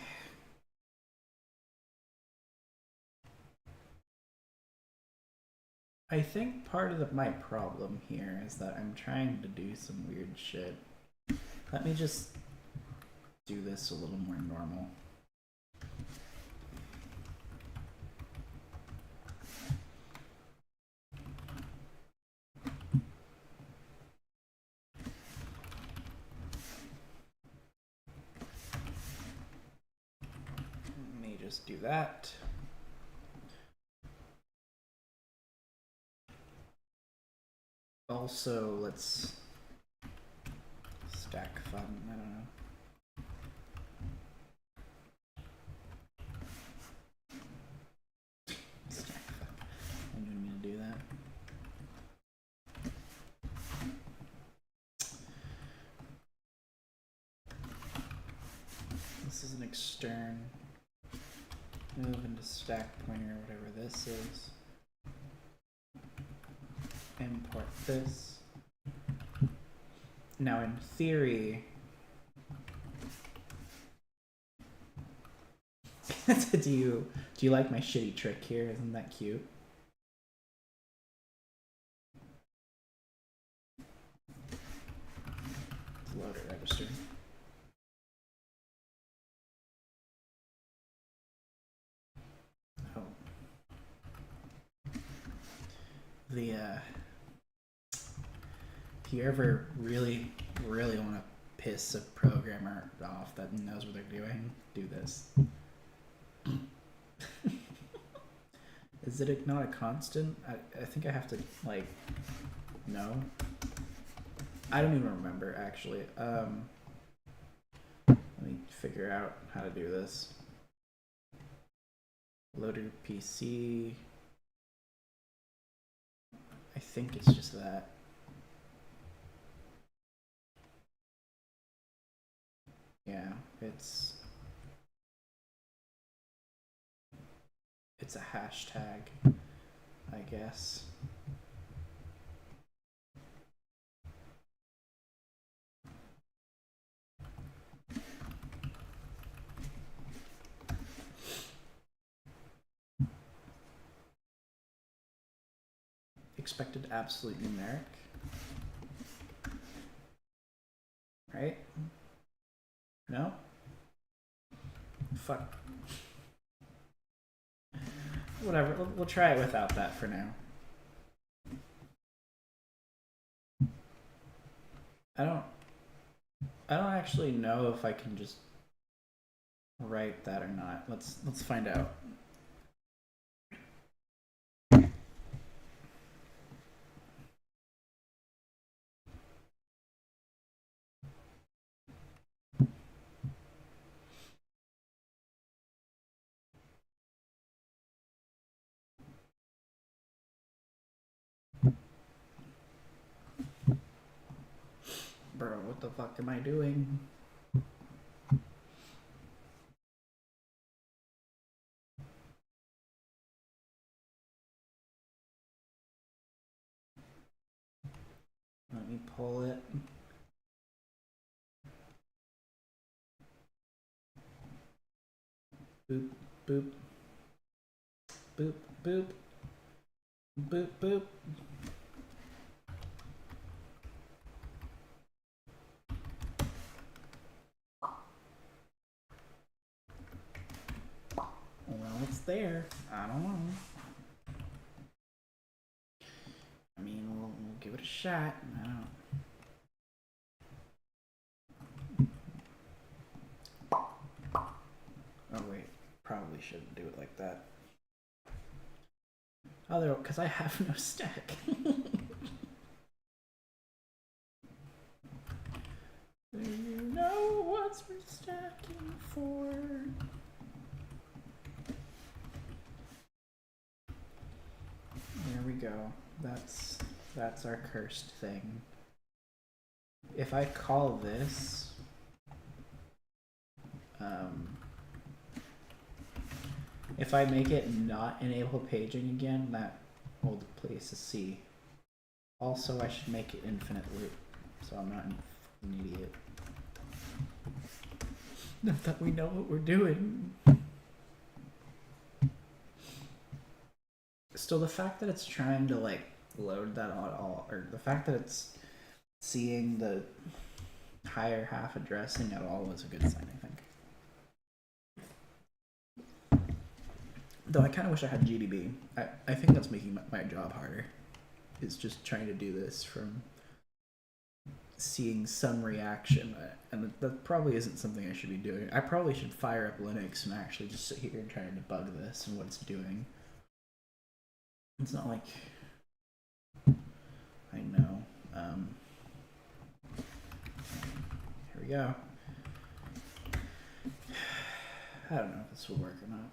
I think part of my problem here is that I'm trying to do some weird shit. Let me just do this a little more normal. Let me just do that. Also, let's stack fun. I don't know. Stack fun. I didn't mean to do that. This is an extern. Move into stack pointer, whatever this is. Import this. Now, in theory, do you like my shitty trick here? Isn't that cute? Loader register. Oh. The if you ever really want to piss a programmer off that knows what they're doing, do this. Is it not a constant? I think I have to, like, no. I don't even remember, actually. Let me figure out how to do this. Loader PC. I think it's just that. Yeah, it's a hashtag, I guess. expected absolute numeric. Right? No? Fuck. Whatever, we'll try it without that for now. I don't actually know if I can just write that or not. Let's find out. Bro, what the fuck am I doing? Let me pull it. Boop, boop. Boop, boop. Boop, boop. Well, it's there. I don't know. I mean, we'll give it a shot. I don't. Oh wait, probably shouldn't do it like that. Oh, because I have no stack. Do you know what's we're stacking for? There we go. That's our cursed thing. If I call this if I make it not enable paging again, that will place a C. Also, I should make it infinite loop, so I'm not an idiot. Not that we know what we're doing. Still, the fact that it's trying to like load that on all, or the fact that it's seeing the higher half addressing at all was a good sign, I think. Though I kind of wish I had GDB. I think that's making my job harder. Is just trying to do this from seeing some reaction, and that probably isn't something I should be doing. I probably should fire up Linux and actually just sit here and try to debug this and what it's doing. It's not like I know. Here we go. I don't know if this will work or not.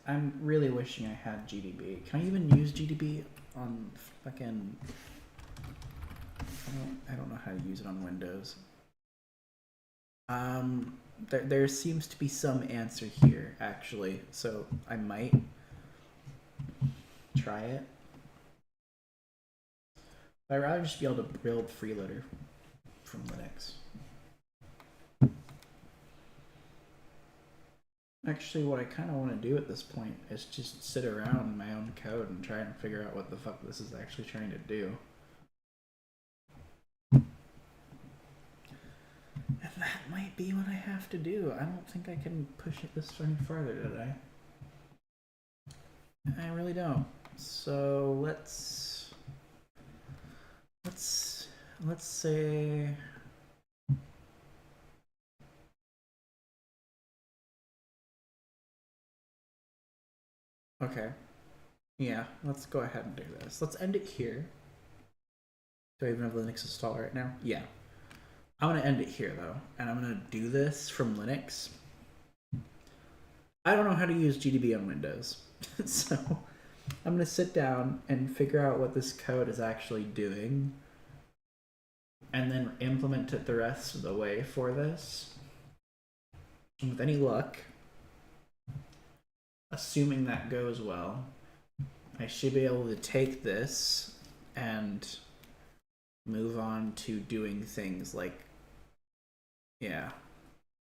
I'm really wishing I had GDB. Can I even use GDB on fucking... I don't know how to use it on Windows. There seems to be some answer here, actually, so I might try it. But I'd rather just be able to build freeloader from Linux. Actually, what I kind of want to do at this point is just sit around in my own code and try and figure out what the fuck this is actually trying to do. And that might be what I have to do. I don't think I can push it this any farther, did I? I really don't. So let's say... Okay. Yeah, let's go ahead and do this. Let's end it here. Do I even have Linux installed right now? Yeah. I'm going to end it here, though. And I'm going to do this from Linux. I don't know how to use GDB on Windows. So I'm going to sit down and figure out what this code is actually doing. And then implement it the rest of the way for this. And with any luck, assuming that goes well, I should be able to take this and move on to doing things like, yeah,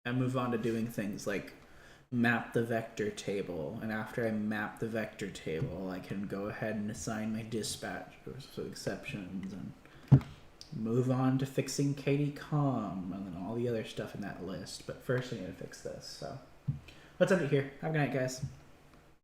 and move on to doing things like map the vector table, and after I map the vector table, I can go ahead and assign my dispatchers for exceptions and move on to fixing KDCOM and then all the other stuff in that list. But first I need to fix this. So let's end it here. Have a good night, guys.